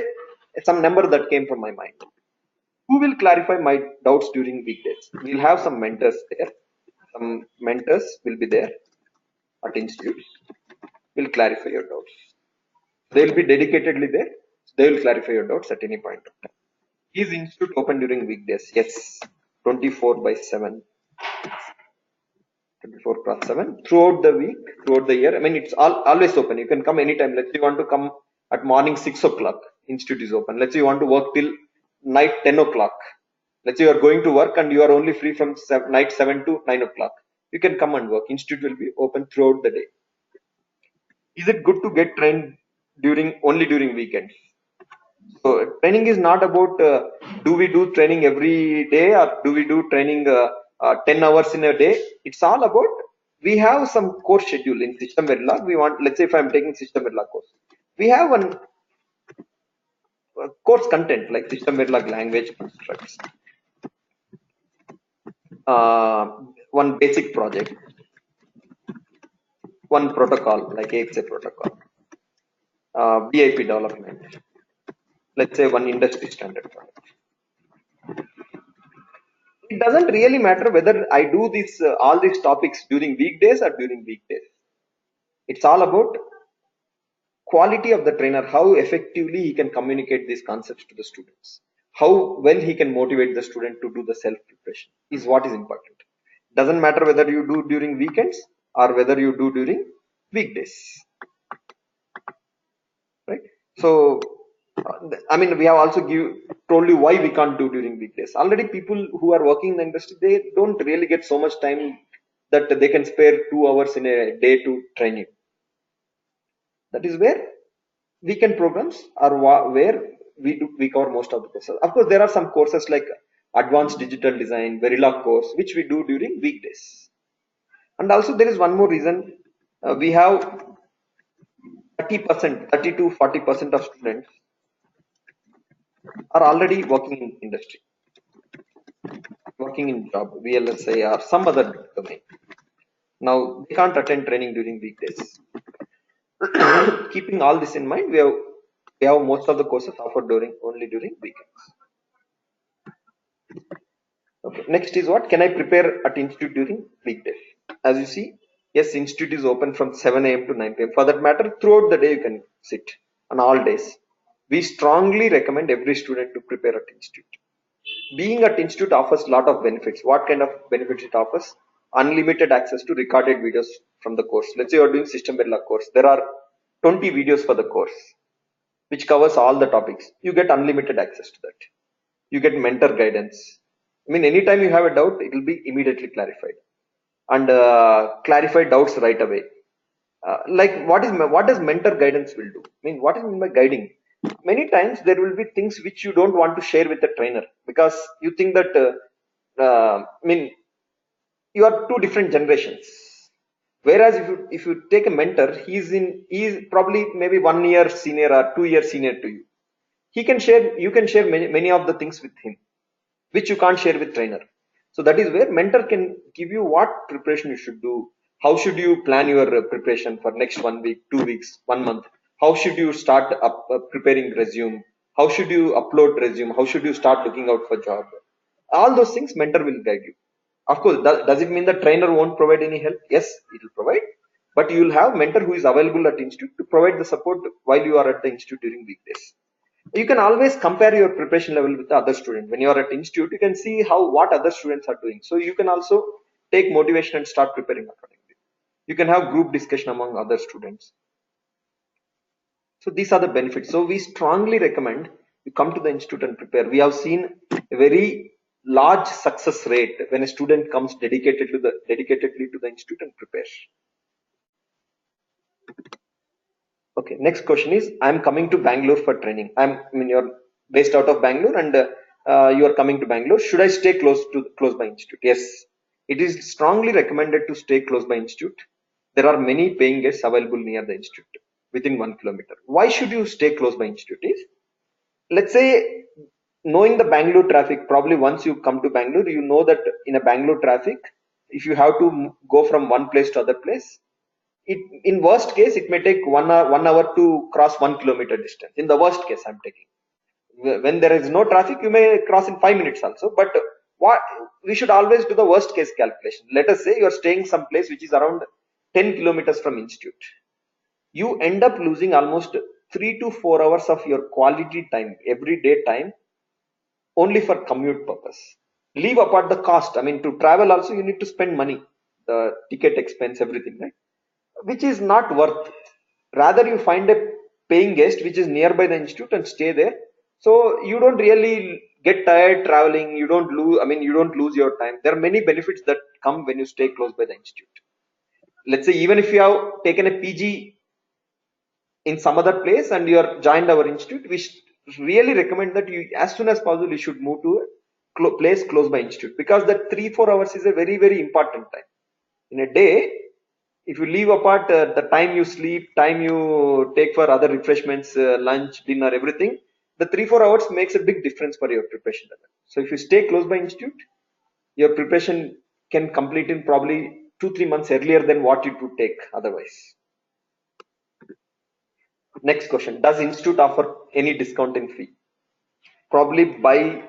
[SPEAKER 1] some number that came from my mind. Who will clarify my doubts during weekdays? We'll have some mentors there. Some mentors will be there at institute. Will clarify your doubts. They will be dedicatedly there. They will clarify your doubts at any point of time. Is institute open during weekdays? Yes. 24/7. 24/7 throughout the week, throughout the year. I mean, it's always open. You can come anytime. Let's say you want to come at morning 6 o'clock. Institute is open. Let's say you want to work till night 10 o'clock. Let's say you are going to work and you are only free from night 7 to 9 o'clock. You can come and work. Institute will be open throughout the day. Is it good to get trained only during weekends? So training is not about do we do training every day or do we do training 10 hours in a day. It's all about we have some course schedule in system Verilog. We want, let's say if I'm taking system Verilog course, we have one course content like system Verilog language constructs, one basic project, one protocol like AXA protocol, VIP development, let's say one industry standard product. It doesn't really matter whether I do this all these topics during weekdays or during weekdays. It's all about quality of the trainer, how effectively he can communicate these concepts to the students, how well he can motivate the student to do the self preparation is what is important. Doesn't matter whether you do during weekends or whether you do during weekdays, right? So I mean, we have also told you why we can't do during weekdays. Already people who are working in the industry, they don't really get so much time that they can spare 2 hours in a day to train you. That is where weekend programs are where we cover most of the courses. Of course, there are some courses like advanced digital design, Verilog course, which we do during weekdays. And also there is one more reason. We have 30%, 30 to 40% of students are already working in industry, working in job, VLSI or some other domain. Now they can't attend training during weekdays. Keeping all this in mind, we have most of the courses offered only during weekends. Okay. Next is what? Can I prepare at institute during weekdays? As you see, yes, institute is open from 7 a.m. to 9 p.m. For that matter, throughout the day you can sit on all days. We strongly recommend every student to prepare at institute. Being at institute offers a lot of benefits. What kind of benefits it offers? Unlimited access to recorded videos from the course. Let's say you are doing system Verilog course. There are 20 videos for the course, which covers all the topics. You get unlimited access to that. You get mentor guidance. I mean, anytime you have a doubt, it will be immediately clarified and clarify doubts right away. Like what does mentor guidance will do? I mean, what is meant by guiding? Many times there will be things which you don't want to share with the trainer because you think that I mean, you are two different generations. Whereas if you take a mentor, he's probably maybe 1 year senior or 2 years senior to you. You can share many of the things with him, which you can't share with trainer. So that is where mentor can give you what preparation you should do. How should you plan your preparation for next 1 week, 2 weeks, 1 month? How should you start preparing resume? How should you upload resume? How should you start looking out for job? All those things mentor will guide you. Of course, does it mean the trainer won't provide any help? Yes, it will provide. But you will have mentor who is available at institute to provide the support while you are at the institute during weekdays. You can always compare your preparation level with the other student. When you are at institute, you can see what other students are doing. So you can also take motivation and start preparing accordingly. You can have group discussion among other students. So these are the benefits. So we strongly recommend you come to the institute and prepare. We have seen a very large success rate when a student comes dedicatedly to the institute and prepares. Okay, next question is, I'm coming to Bangalore for training. I mean, you're based out of Bangalore and you are coming to Bangalore. Should I stay close by institute? Yes, it is strongly recommended to stay close by institute. There are many paying guests available near the institute within 1 kilometer. Why should you stay close by institute? Is, let's say, knowing the Bangalore traffic, probably once you come to Bangalore, you know that in a Bangalore traffic, if you have to go from one place to other place, it, in worst case, it may take 1 hour to cross 1 kilometer distance. In the worst case, I'm taking. When there is no traffic, you may cross in 5 minutes also. But what we should always do the worst case calculation. Let us say you are staying some place which is around 10 kilometers from institute. You end up losing almost 3 to 4 hours of your quality time, everyday time, only for commute purpose. Leave apart the cost. I mean, to travel also you need to spend money, the ticket expense, everything, right? Which is not worth. Rather, you find a paying guest which is nearby the institute and stay there. So you don't really get tired traveling. You don't lose. I mean, you don't lose your time. There are many benefits that come when you stay close by the institute. Let's say even if you have taken a PG in some other place and you are joined our institute, we really recommend that you, as soon as possible, you should move to a place close by institute, because that 3-4 hours is a very important time in a day. If you leave apart the time you sleep, time you take for other refreshments, lunch, dinner, everything, the 3-4 hours makes a big difference for your preparation level. So if you stay close by institute, your preparation can complete in probably 2-3 months earlier than what it would take otherwise. Next question, does institute offer any discount in fee? Probably by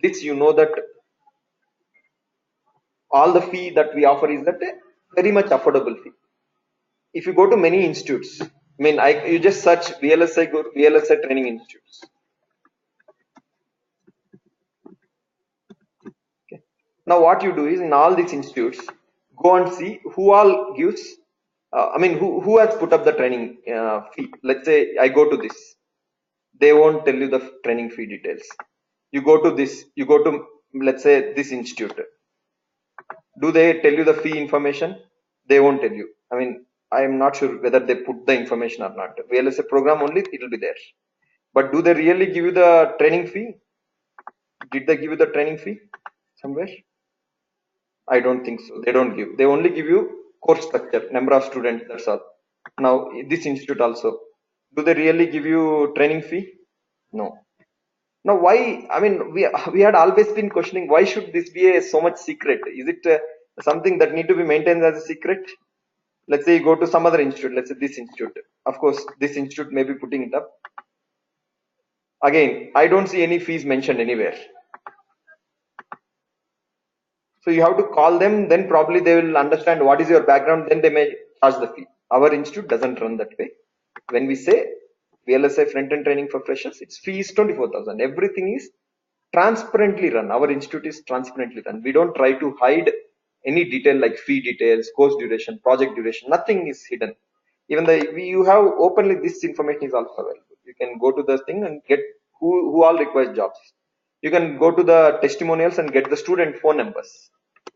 [SPEAKER 1] this you know that all the fee that we offer is that a very much affordable fee. If you go to many institutes, I mean, you just search VLSI, go to VLSI training institutes. Okay. Now what you do is, in all these institutes, go and see who all gives. I mean, who has put up the training fee. Let's say I go to this, they won't tell you the training fee details. You go to this, you go to, let's say, this institute. Do they tell you the fee information? They won't tell you. I mean, I am not sure whether they put the information or not. VLSA program only, it will be there. But do they really give you the training fee? Did they give you the training fee somewhere? I don't think so. They don't give. They only give you course structure, number of students, that's all. Now, this institute also, do they really give you training fee? No. Now, why? I mean, we had always been questioning, why should this be a so much secret? Is it something that need to be maintained as a secret? Let's say you go to some other institute. Let's say this institute. Of course, this institute may be putting it up. Again, I don't see any fees mentioned anywhere. So you have to call them. Then probably they will understand what is your background. Then they may charge the fee. Our institute doesn't run that way. When we say VLSI front-end training for freshers, its fee is 24,000. Everything is transparently run. Our institute is transparently run. We don't try to hide any detail like fee details, course duration, project duration. Nothing is hidden. Even you have openly, this information is also available. You can go to the thing and get who all requires jobs. You can go to the testimonials and get the student phone numbers.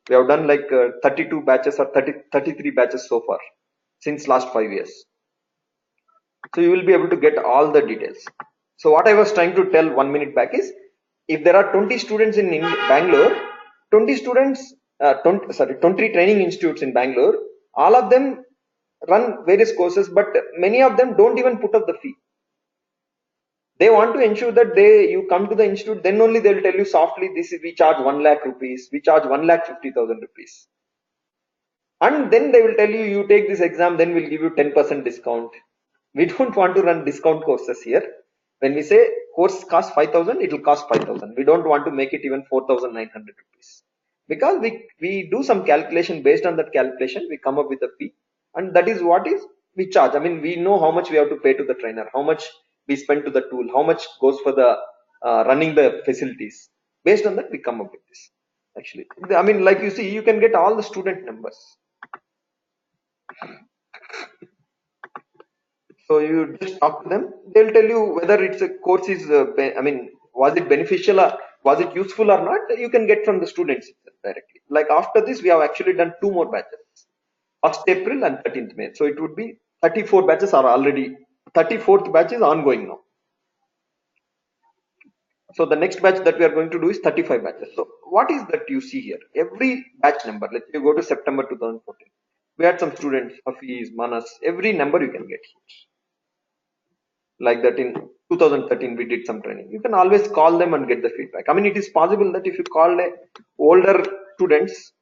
[SPEAKER 1] We have done like 32 batches or 33 batches so far since last 5 years. So you will be able to get all the details. So what I was trying to tell 1 minute back is, if there are 20 students in Bangalore, 20 students, 20 training institutes in Bangalore, all of them run various courses, but many of them don't even put up the fee. They want to ensure that you come to the institute, then only they will tell you softly, this is, we charge 1 lakh rupees, we charge 1,50,000 rupees. And then they will tell you, you take this exam, then we'll give you 10% discount. We don't want to run discount courses here. When we say course costs 5,000, it will cost 5,000. We don't want to make it even 4,900 rupees. Because we do some calculation, based on that calculation, we come up with a fee. And that is what is we charge. I mean, we know how much we have to pay to the trainer, how much we spend to the tool, how much goes for the running the facilities. Based on that, we come up with this. Actually, I mean, like you see, you can get all the student numbers. So you just talk to them. They'll tell you whether it's a course is, I mean, was it beneficial or was it useful or not? You can get from the students directly. Like after this, we have actually done 2 more batches, 1st April and 13th May. So it would be 34 batches are already, 34th batch is ongoing now. So the next batch that we are going to do is 35 batches. So what is that you see here? Every batch number, let's say you go to September 2014. We had some students, Hafiz, Manas, every number you can get here. Like that in 2013 we did some training. You can always call them and get the feedback. I mean, it is possible that if you call older students,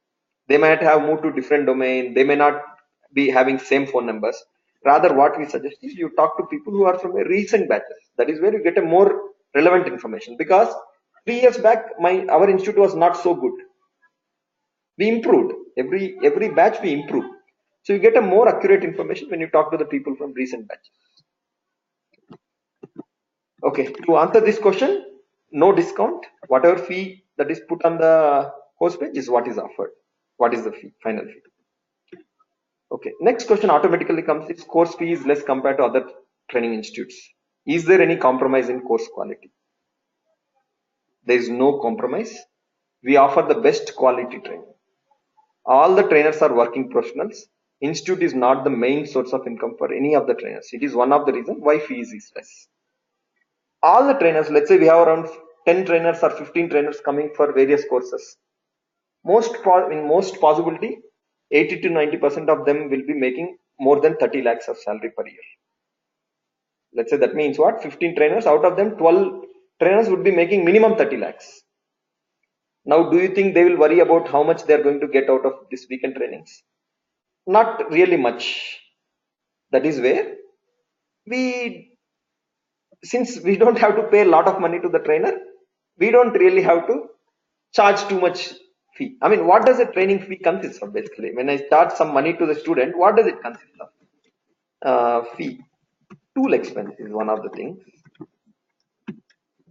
[SPEAKER 1] they might have moved to different domain, they may not be having same phone numbers. Rather, what we suggest is you talk to people who are from a recent batches. That is where you get a more relevant information, because 3 years back our institute was not so good. We improved every batch, we improve. So you get a more accurate information when you talk to the people from recent batches. Okay, to answer this question, no discount. Whatever fee that is put on the course page is what is offered. What is the fee, final fee? Okay, next question automatically comes is course fee is less compared to other training institutes. Is there any compromise in course quality? There is no compromise. We offer the best quality training. All the trainers are working professionals. Institute is not the main source of income for any of the trainers. It is one of the reasons why fees is less. All the trainers, let's say we have around 10 trainers or 15 trainers coming for various courses. In most possibility, 80 to 90% of them will be making more than 30 lakhs of salary per year. Let's say that means what? 15 trainers, out of them 12 trainers would be making minimum 30 lakhs. Now, do you think they will worry about how much they are going to get out of this weekend trainings? Not really much. That is where since we don't have to pay a lot of money to the trainer, we don't really have to charge too much fee. I mean, what does a training fee consist of basically? When I charge some money to the student, what does it consist of? Fee. Tool expense is one of the things.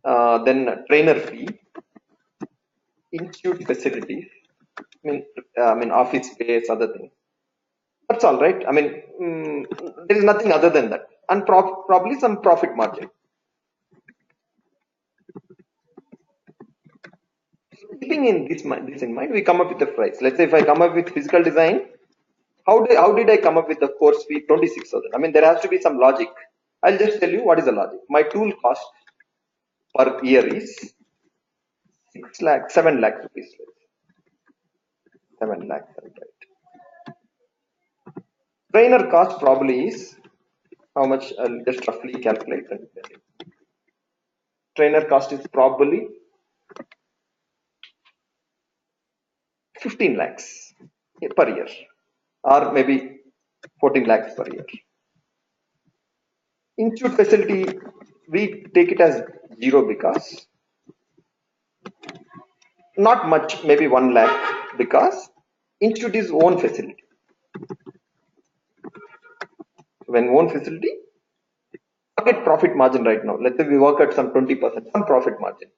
[SPEAKER 1] Then trainer fee, institute facilities, I mean office space, other things. That's all, right? I mean, there is nothing other than that, and probably some profit margin. Keeping in this in mind, we come up with a price. Let's say if I come up with physical design, how did I come up with the course fee 26,000? I mean, there has to be some logic. I'll just tell you what is the logic. My tool cost per year is 7 lakh rupees. 7 lakhs, right? Trainer cost probably is how much? I'll just roughly calculate. Trainer cost is probably 15 lakhs per year, or maybe 14 lakhs per year. Institute facility, we take it as 0 because not much, maybe 1 lakh, because institute is own facility. When own facility, target profit margin right now. Let's say we work at some 20%, some profit margin.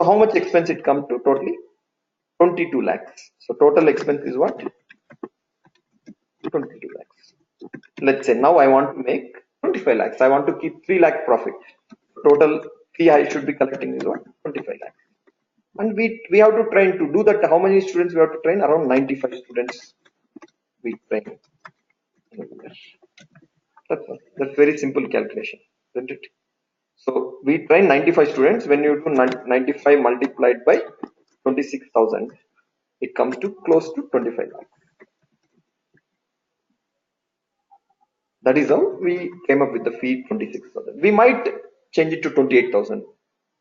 [SPEAKER 1] So how much expense it comes to totally? 22 lakhs. So total expense is what? 22 lakhs. Let's say now I want to make 25 lakhs. I want to keep 3 lakh profit. Total fee I should be collecting is what? 25 lakhs. And we have to train to do that. How many students we have to train? Around 95 students we train. That's very simple calculation, isn't it? So we train 95 students. When you do 95 multiplied by 26,000, it comes to close to 25 lakhs. That is how we came up with the fee 26,000. We might change it to 28,000,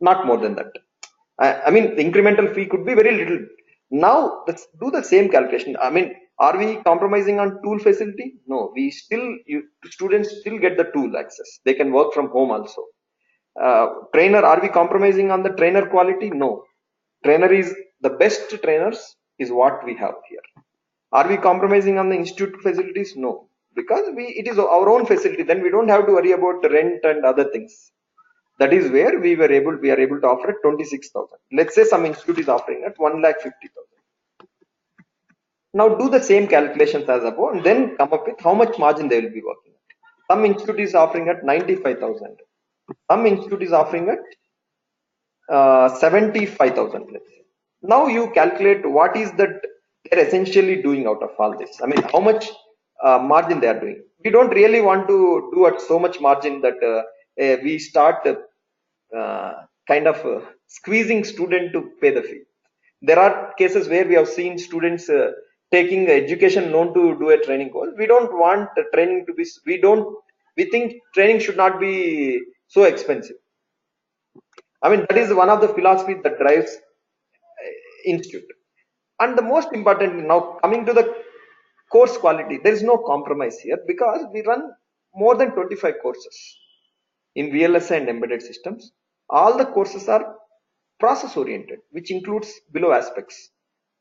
[SPEAKER 1] not more than that. I mean, the incremental fee could be very little. Now let's do the same calculation. I mean, are we compromising on tool facility? No, students still get the tool access. They can work from home also. Trainer, are we compromising on the trainer quality? No. Trainer is the best trainers is what we have here. Are we compromising on the institute facilities? No, because it is our own facility. Then we don't have to worry about the rent and other things. That is where we are able to offer at 26,000. Let's say some institute is offering at 1,50,000. Now do the same calculations as above and then come up with how much margin they will be working at. Some institute is offering at 95,000. Some institute is offering at 75,000. Let's say. Now you calculate what is that they're essentially doing out of all this. I mean, how much margin they are doing. we don't really want to do at so much margin that we start kind of squeezing student to pay the fee. There are cases where we have seen students taking education loan to do a training course. We don't want the training to be, we think training should not be so expensive. I mean, that is one of the philosophies that drives institute. And the most important, now coming to the course quality, there is no compromise here because we run more than 25 courses in VLSI and embedded systems. All the courses are process oriented, which includes below aspects: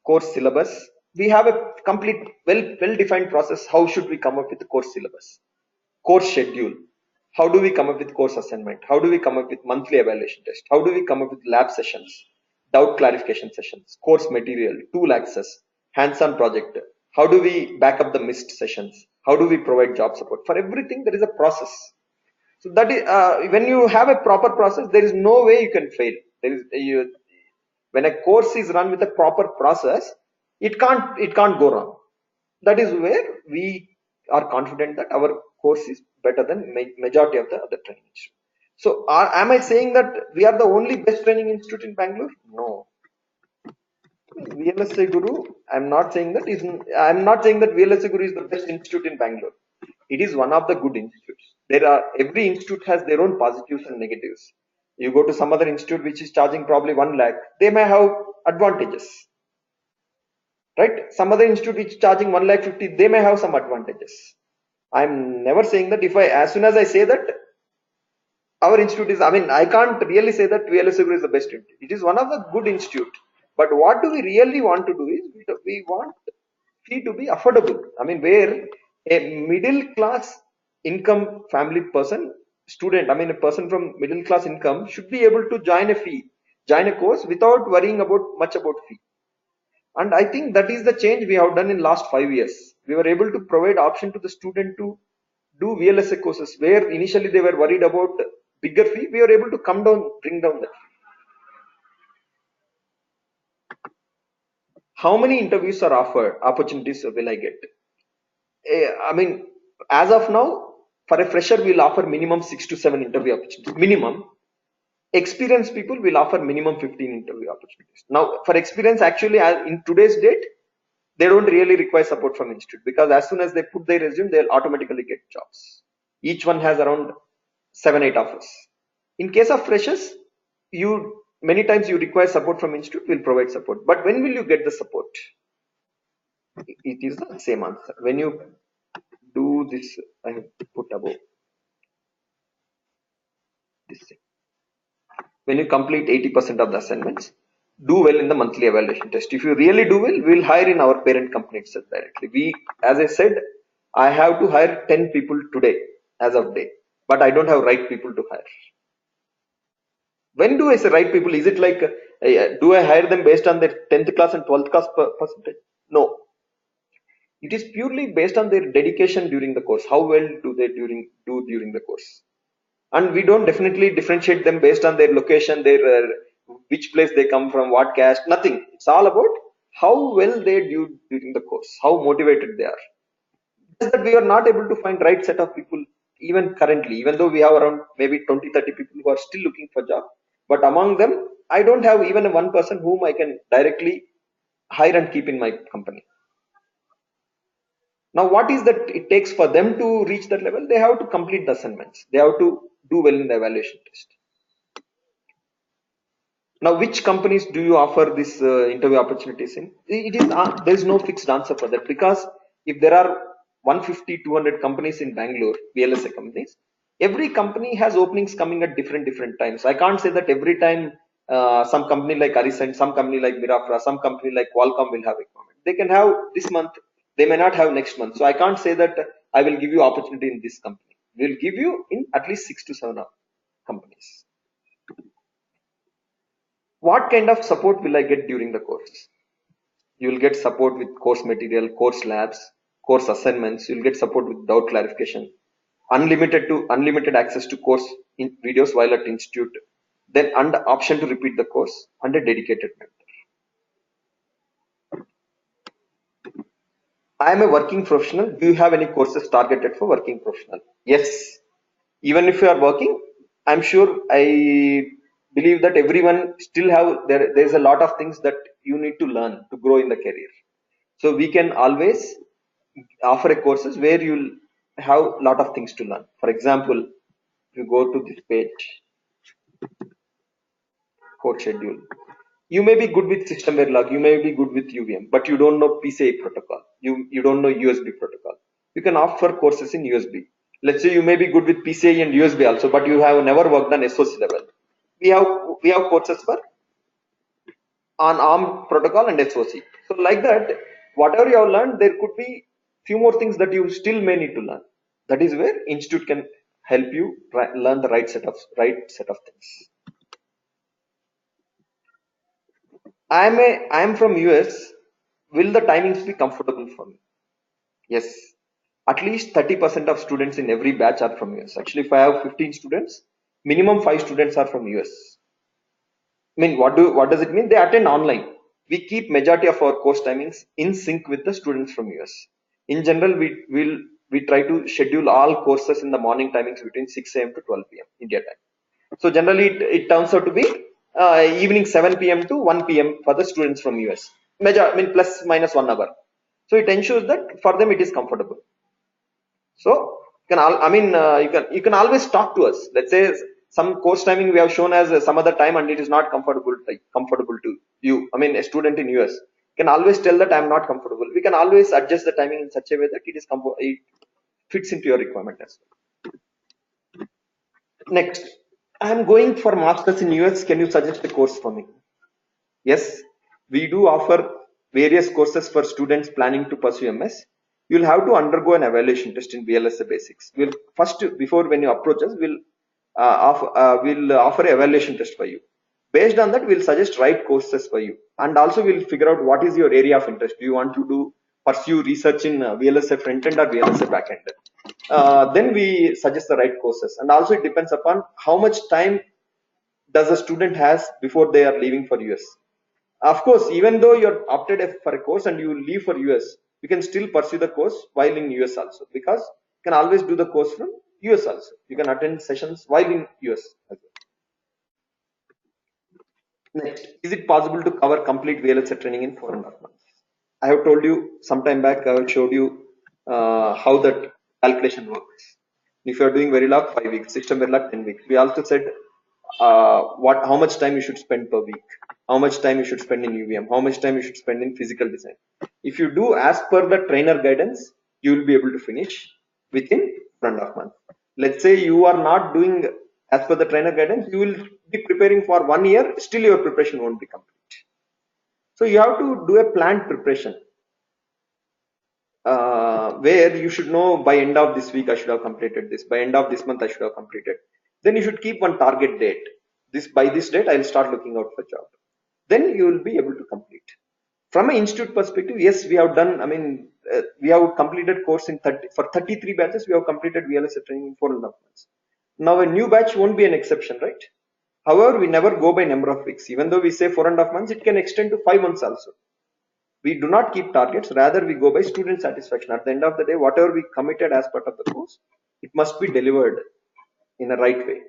[SPEAKER 1] course syllabus. We have a complete well defined process. How should we come up with the course syllabus? Course schedule. How do we come up with course assignment? How do we come up with monthly evaluation test? How do we come up with lab sessions, doubt clarification sessions, course material, tool access, hands-on project? How do we back up the missed sessions? How do we provide job support? For everything, there is a process. So that is when you have a proper process, there is no way you can fail. There is when a course is run with a proper process, it can't go wrong. That is where we are confident that our course is better than majority of the other training institute. So am I saying that we are the only best training institute in Bangalore? No. VLSI Guru, I'm not saying that VLSI Guru is the best institute in Bangalore. It is one of the good institutes. Every institute has their own positives and negatives. You go to some other institute which is charging probably 1 lakh, they may have advantages, right? Some other institute which is charging 1 lakh 50, they may have some advantages. I'm never saying that. As soon as I say that our institute is, I mean, I can't really say that VLSI Guru is the best institute. It is one of the good institute. But what do we really want to do is we want fee to be affordable. I mean, where a middle class income family person, student, I mean, a person from middle class income should be able to join a course without worrying about much about fee. And I think that is the change we have done in last 5 years. We were able to provide option to the student to do VLSI courses where initially they were worried about bigger fee. We were able to bring down that. How many interviews are offered? Opportunities will I get? I mean, as of now, for a fresher, we'll offer minimum 6 to 7 interview opportunities. Minimum. Experienced people will offer minimum 15 interview opportunities. Now, for experience, actually, in today's date, they don't really require support from institute because as soon as they put their resume, they'll automatically get jobs. Each one has around 7-8 offers. In case of freshers, many times you require support from institute, will provide support. But when will you get the support? It is the same answer. When you do this, I have put above this thing. When you complete 80% of the assignments, do well in the monthly evaluation test. If you really do well, we'll hire in our parent company itself directly. As I said, I have to hire 10 people today as of day, but I don't have right people to hire. When do I say right people? Is it like, do I hire them based on their 10th class and 12th class percentage? No. It is purely based on their dedication during the course. How well do they do during the course? And we don't definitely differentiate them based on their location, their which place they come from, what caste, nothing. It's all about how well they do during the course, how motivated they are. Just that we are not able to find right set of people even currently, even though we have around maybe 20-30 people who are still looking for job. But among them, I don't have even one person whom I can directly hire and keep in my company. Now, what is that it takes for them to reach that level? They have to complete the assignments. They have to do well in the evaluation test. Now, which companies do you offer this interview opportunities in? There is no fixed answer for that because if there are 150, 200 companies in Bangalore, VLSI companies, every company has openings coming at different times. I can't say that every time some company like Arisant, some company like Mirafra, some company like Qualcomm will have a comment. They can have this month, they may not have next month. So I can't say that I will give you opportunity in this company. We'll give you in at least 6 to 7 companies. What kind of support will I get during the course? You will get support with course material, course labs, course assignments. You'll get support with doubt clarification, unlimited access to course videos while at institute, then and option to repeat the course and a dedicated mentor. I am a working professional. Do you have any courses targeted for working professional? Yes. Even if you are working, I'm sure I believe that everyone still have there's a lot of things that you need to learn to grow in the career. So we can always offer a courses where you'll have a lot of things to learn. For example, if you go to this page, course schedule. You may be good with system Verilog, you may be good with UVM, but you don't know PCI protocol. You don't know USB protocol. You can offer courses in USB. Let's say you may be good with PCI and USB also, but you have never worked on SOC level. We have courses for on ARM protocol and SOC. So like that, whatever you have learned, there could be few more things that you still may need to learn. That is where institute can help you learn the right set of things. I am from US. Will the timings be comfortable for me? Yes. At least 30% of students in every batch are from US. Actually, if I have 15 students, minimum 5 students are from US. I mean, what does it mean? They attend online. We keep majority of our course timings in sync with the students from US. In general, we try to schedule all courses in the morning timings between 6 a.m. to 12 p.m. India time. So generally, it turns out to be evening 7 p.m. to 1 p.m. for the students from US. I mean, plus minus 1 hour. So it ensures that for them it is comfortable. So you can always talk to us. Let's say some course timing we have shown as some other time and it is not comfortable to you. I mean, a student in US can always tell that I am not comfortable. We can always adjust the timing in such a way that it fits into your requirement as well. Next, I am going for masters in US. Can you suggest a course for me? Yes, we do offer various courses for students planning to pursue MS. You'll have to undergo an evaluation test in VLSI basics. We'll first, before when you approach us, we'll offer an evaluation test for you. Based on that, we'll suggest right courses for you, and also we'll figure out what is your area of interest. Do you want to pursue research in VLSI front end or VLSI back end? Then we suggest the right courses, and also it depends upon how much time does a student has before they are leaving for US. Of course, even though you're opted for a course and you leave for US, you can still pursue the course while in US also, because you can always do the course from US also. You can attend sessions while in US as well. Next, is it possible to cover complete VLSI training in 4.5 months? I have told you some time back, I have showed you how that calculation works. If you are doing Verilog 5 weeks, system Verilog 10 weeks, we also said how much time you should spend per week, how much time you should spend in UVM, how much time you should spend in physical design. If you do as per the trainer guidance, you will be able to finish within 1.5 months. Let's say you are not doing as per the trainer guidance, you will be preparing for 1 year, still your preparation won't be complete. So you have to do a planned preparation where you should know by end of this week I should have completed this, by end of this month I should have completed. Then you should keep one target date. By this date I'll start looking out for job. Then you will be able to complete. From an institute perspective, yes, we have done. I mean, we have completed course in 33 batches. We have completed VLSI training in 4.5 months. Now a new batch won't be an exception, right? However, we never go by number of weeks. Even though we say 4.5 months, it can extend to 5 months also. We do not keep targets, rather we go by student satisfaction. At the end of the day, whatever we committed as part of the course, it must be delivered in a right way.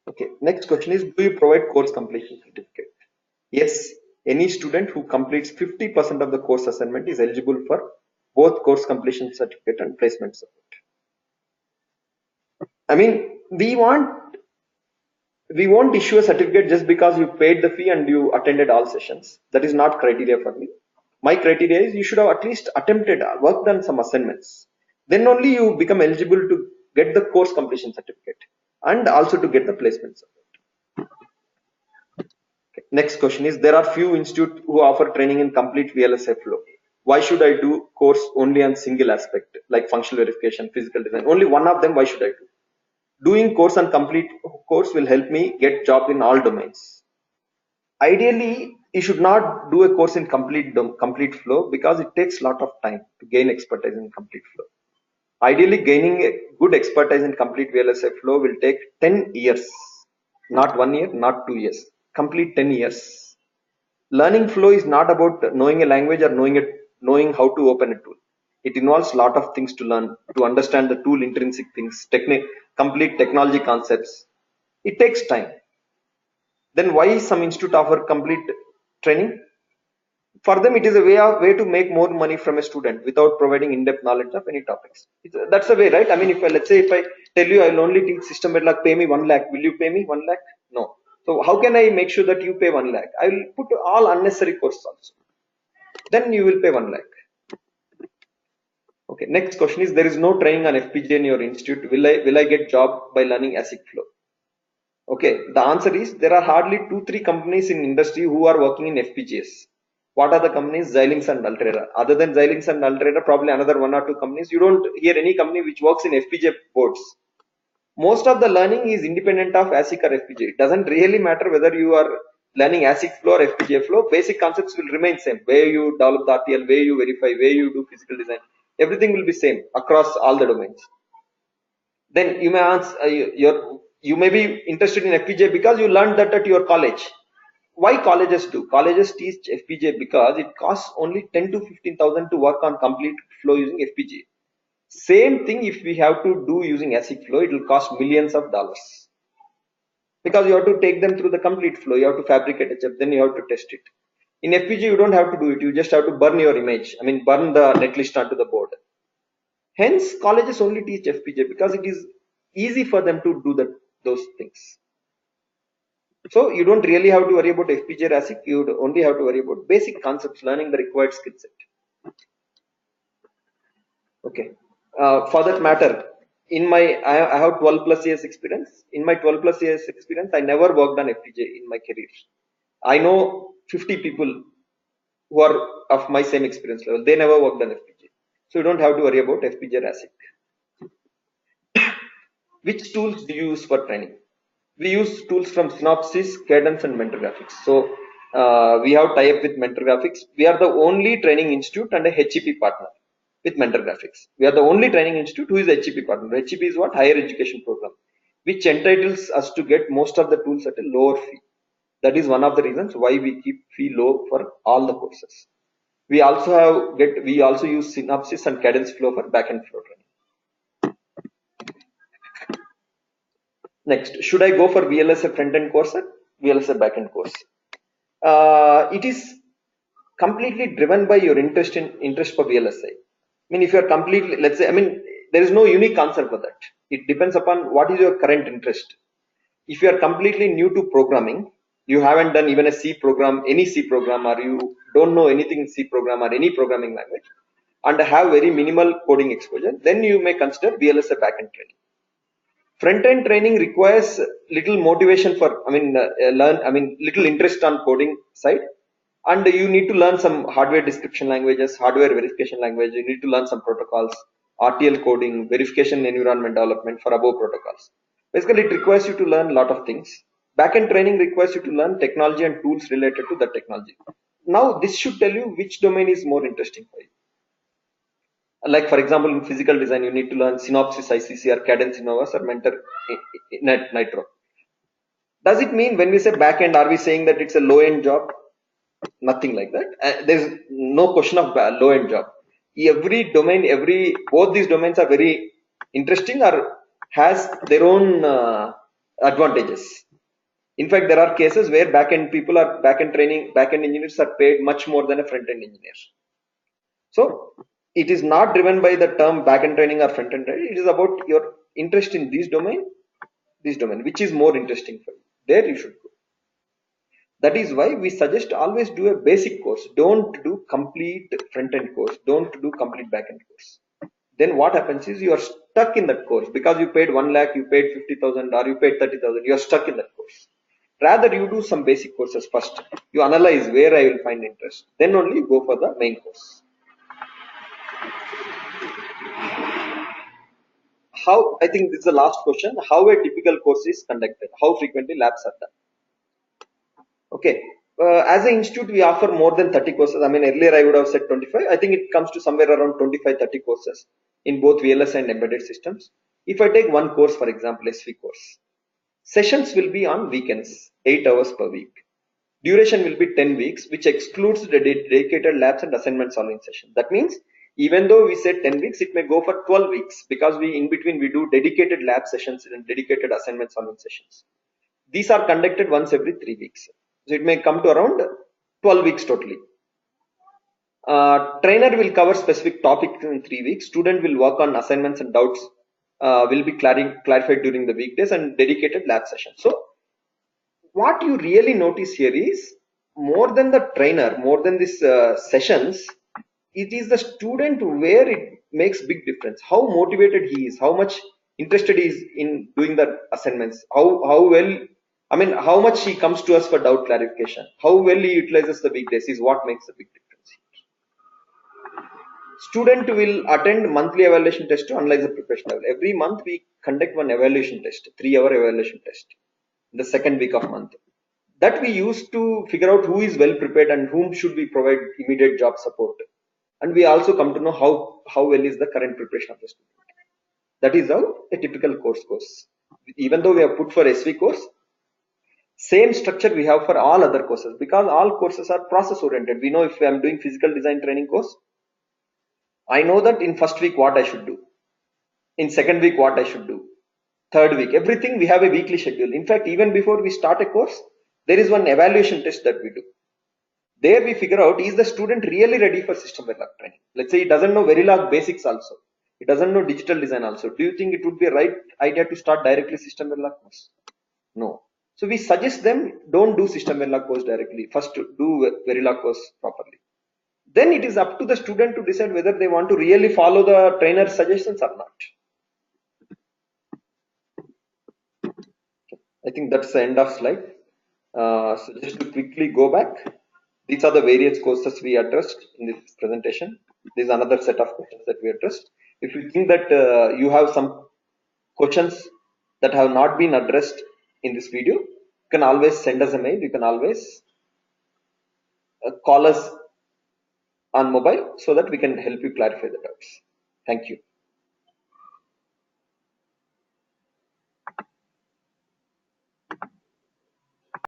[SPEAKER 1] Okay, next question is, do you provide course completion certificate? Yes, any student who completes 50% of the course assignment is eligible for both course completion certificate and placement support. I mean, we won't issue a certificate just because you paid the fee and you attended all sessions. That is not criteria for me. My criteria is you should have at least attempted, worked on some assignments. Then only you become eligible to get the course completion certificate and also to get the placement support. Okay. Next question is, there are few institutes who offer training in complete VLSI flow. Why should I do course only on single aspect like functional verification, physical design? Only one of them, why should I do? Doing course and complete course will help me get job in all domains. Ideally, you should not do a course in complete flow because it takes a lot of time to gain expertise in complete flow. Ideally, gaining a good expertise in complete VLSI flow will take 10 years, not 1 year, not 2 years, complete 10 years. Learning flow is not about knowing a language or knowing knowing how to open a tool. It involves a lot of things to learn, to understand the tool intrinsic things, complete technology concepts. It takes time. Then why some institute offer complete training? For them it is a way to make more money from a student without providing in-depth knowledge of any topics. That's the way, right? I mean, if let's say if I tell you I will only teach system at lakh, pay me 1 lakh, will you pay me 1 lakh? No. So how can I make sure that you pay 1 lakh? I will put all unnecessary courses also, then you will pay 1 lakh. Okay, next question is, there is no training on FPGA in your institute, will I get job by learning ASIC flow? Okay, the answer is there are hardly 2-3 companies in industry who are working in FPGAs. What are the companies? Xilinx and Altera. Other than Xilinx and Altera, probably another 1 or 2 companies. You don't hear any company which works in FPGA boards. Most of the learning is independent of ASIC or FPGA. It doesn't really matter whether you are learning ASIC flow or FPGA flow. Basic concepts will remain same. Where you develop the RTL, where you verify, where you do physical design, everything will be same across all the domains. Then you may answer, you may be interested in FPGA because you learned that at your college. Why colleges do? Colleges teach FPGA because it costs only 10 to 15,000 to work on complete flow using FPGA. Same thing if we have to do using ASIC flow, it will cost millions of dollars. Because you have to take them through the complete flow, you have to fabricate a chip, then you have to test it. In FPGA, you don't have to do it, you just have to burn your image, I mean burn the netlist onto the board. Hence, colleges only teach FPGA because it is easy for them to do those things. So you don't really have to worry about FPGA or ASIC, you would only have to worry about basic concepts, learning the required skill set. Okay. For that matter, I have 12 plus years experience. In my 12 plus years experience, I never worked on FPGA in my career. I know 50 people who are of my same experience level. They never worked on FPGA. So you don't have to worry about FPGA or ASIC. Which tools do you use for training? We use tools from Synopsys, Cadence, and Mentor Graphics. So we have tie-up with Mentor Graphics. We are the only training institute and a HEP partner with Mentor Graphics. We are the only training institute who is a HEP partner. HEP is what? Higher education program, which entitles us to get most of the tools at a lower fee. That is one of the reasons why we keep fee low for all the courses. We also use Synopsys and Cadence Flow for backend flow training. Next, should I go for VLSI front-end course or VLSI backend course? It is completely driven by your interest for VLSI. I mean, if you are completely, let's say, I mean, there is no unique answer for that. It depends upon what is your current interest. If you are completely new to programming, you haven't done even a C program, any C program, or you don't know anything in C program or any programming language, and have very minimal coding exposure, then you may consider VLSI backend training. Front-end training requires little motivation for, little interest on coding side, and you need to learn some hardware description languages, hardware verification language. You need to learn some protocols, RTL coding, verification environment development for above protocols. Basically, it requires you to learn a lot of things. Backend training requires you to learn technology and tools related to that technology. Now, this should tell you which domain is more interesting for you. Like for example, in physical design, you need to learn Synopsys ICC or Cadence Innovas or Mentor Nitro. Does it mean when we say backend, are we saying that it's a low-end job? Nothing like that. There's no question of low-end job. Every domain, both these domains are very interesting or has their own advantages. In fact, there are cases where backend engineers are paid much more than a front-end engineer. So it is not driven by the term backend training or front-end training. It is about your interest in this domain, which is more interesting for you. There you should go. That is why we suggest always do a basic course. Don't do complete front-end course. Don't do complete backend course. Then what happens is you are stuck in that course because you paid 1 lakh, you paid 50,000, or you paid 30,000. You are stuck in that course. Rather, you do some basic courses first. You analyze where I will find interest. Then only you go for the main course. How, I think this is the last question, how a typical course is conducted, how frequently labs are done. Okay, as an institute we offer more than 30 courses. I mean, earlier I would have said 25. I think it comes to somewhere around 25-30 courses in both VLSI and embedded systems. If I take one course, for example, SV course, sessions will be on weekends, 8 hours per week. Duration will be 10 weeks, which excludes the dedicated labs and assignment solving session. That means even though we said 10 weeks, it may go for 12 weeks because we in between we do dedicated lab sessions and dedicated assignment solving sessions. These are conducted once every 3 weeks. So it may come to around 12 weeks totally. Trainer will cover specific topics in 3 weeks. Student will work on assignments and doubts will be clarified during the weekdays and dedicated lab sessions. So what you really notice here is more than the trainer, more than these sessions, it is the student where it makes big difference. How motivated he is, how much interested he is in doing the assignments, how well, I mean, how much he comes to us for doubt clarification, how well he utilizes the weekdays is what makes a big difference. Student will attend monthly evaluation test to analyze the preparation level. Every month we conduct one evaluation test, 3-hour evaluation test, in the second week of month. That we use to figure out who is well prepared and whom should we provide immediate job support. And we also come to know how well is the current preparation of the student. That is how a typical course goes. Even though we have put for SV course, same structure we have for all other courses because all courses are process oriented. We know if I am doing physical design training course, I know that in first week what I should do, in second week what I should do, third week, everything we have a weekly schedule. In fact, even before we start a course, there is one evaluation test that we do. There we figure out, is the student really ready for system Verilog training? Let's say he doesn't know Verilog basics also. He doesn't know digital design also. Do you think it would be a right idea to start directly system Verilog course? No. So we suggest them, don't do system Verilog course directly. First do Verilog course properly. Then it is up to the student to decide whether they want to really follow the trainer's suggestions or not. I think that's the end of slide. So just to quickly go back, these are the various courses we addressed in this presentation. This is another set of questions that we addressed. If you think that you have some questions that have not been addressed in this video, you can always send us a mail. You can always call us on mobile so that we can help you clarify the doubts. Thank you.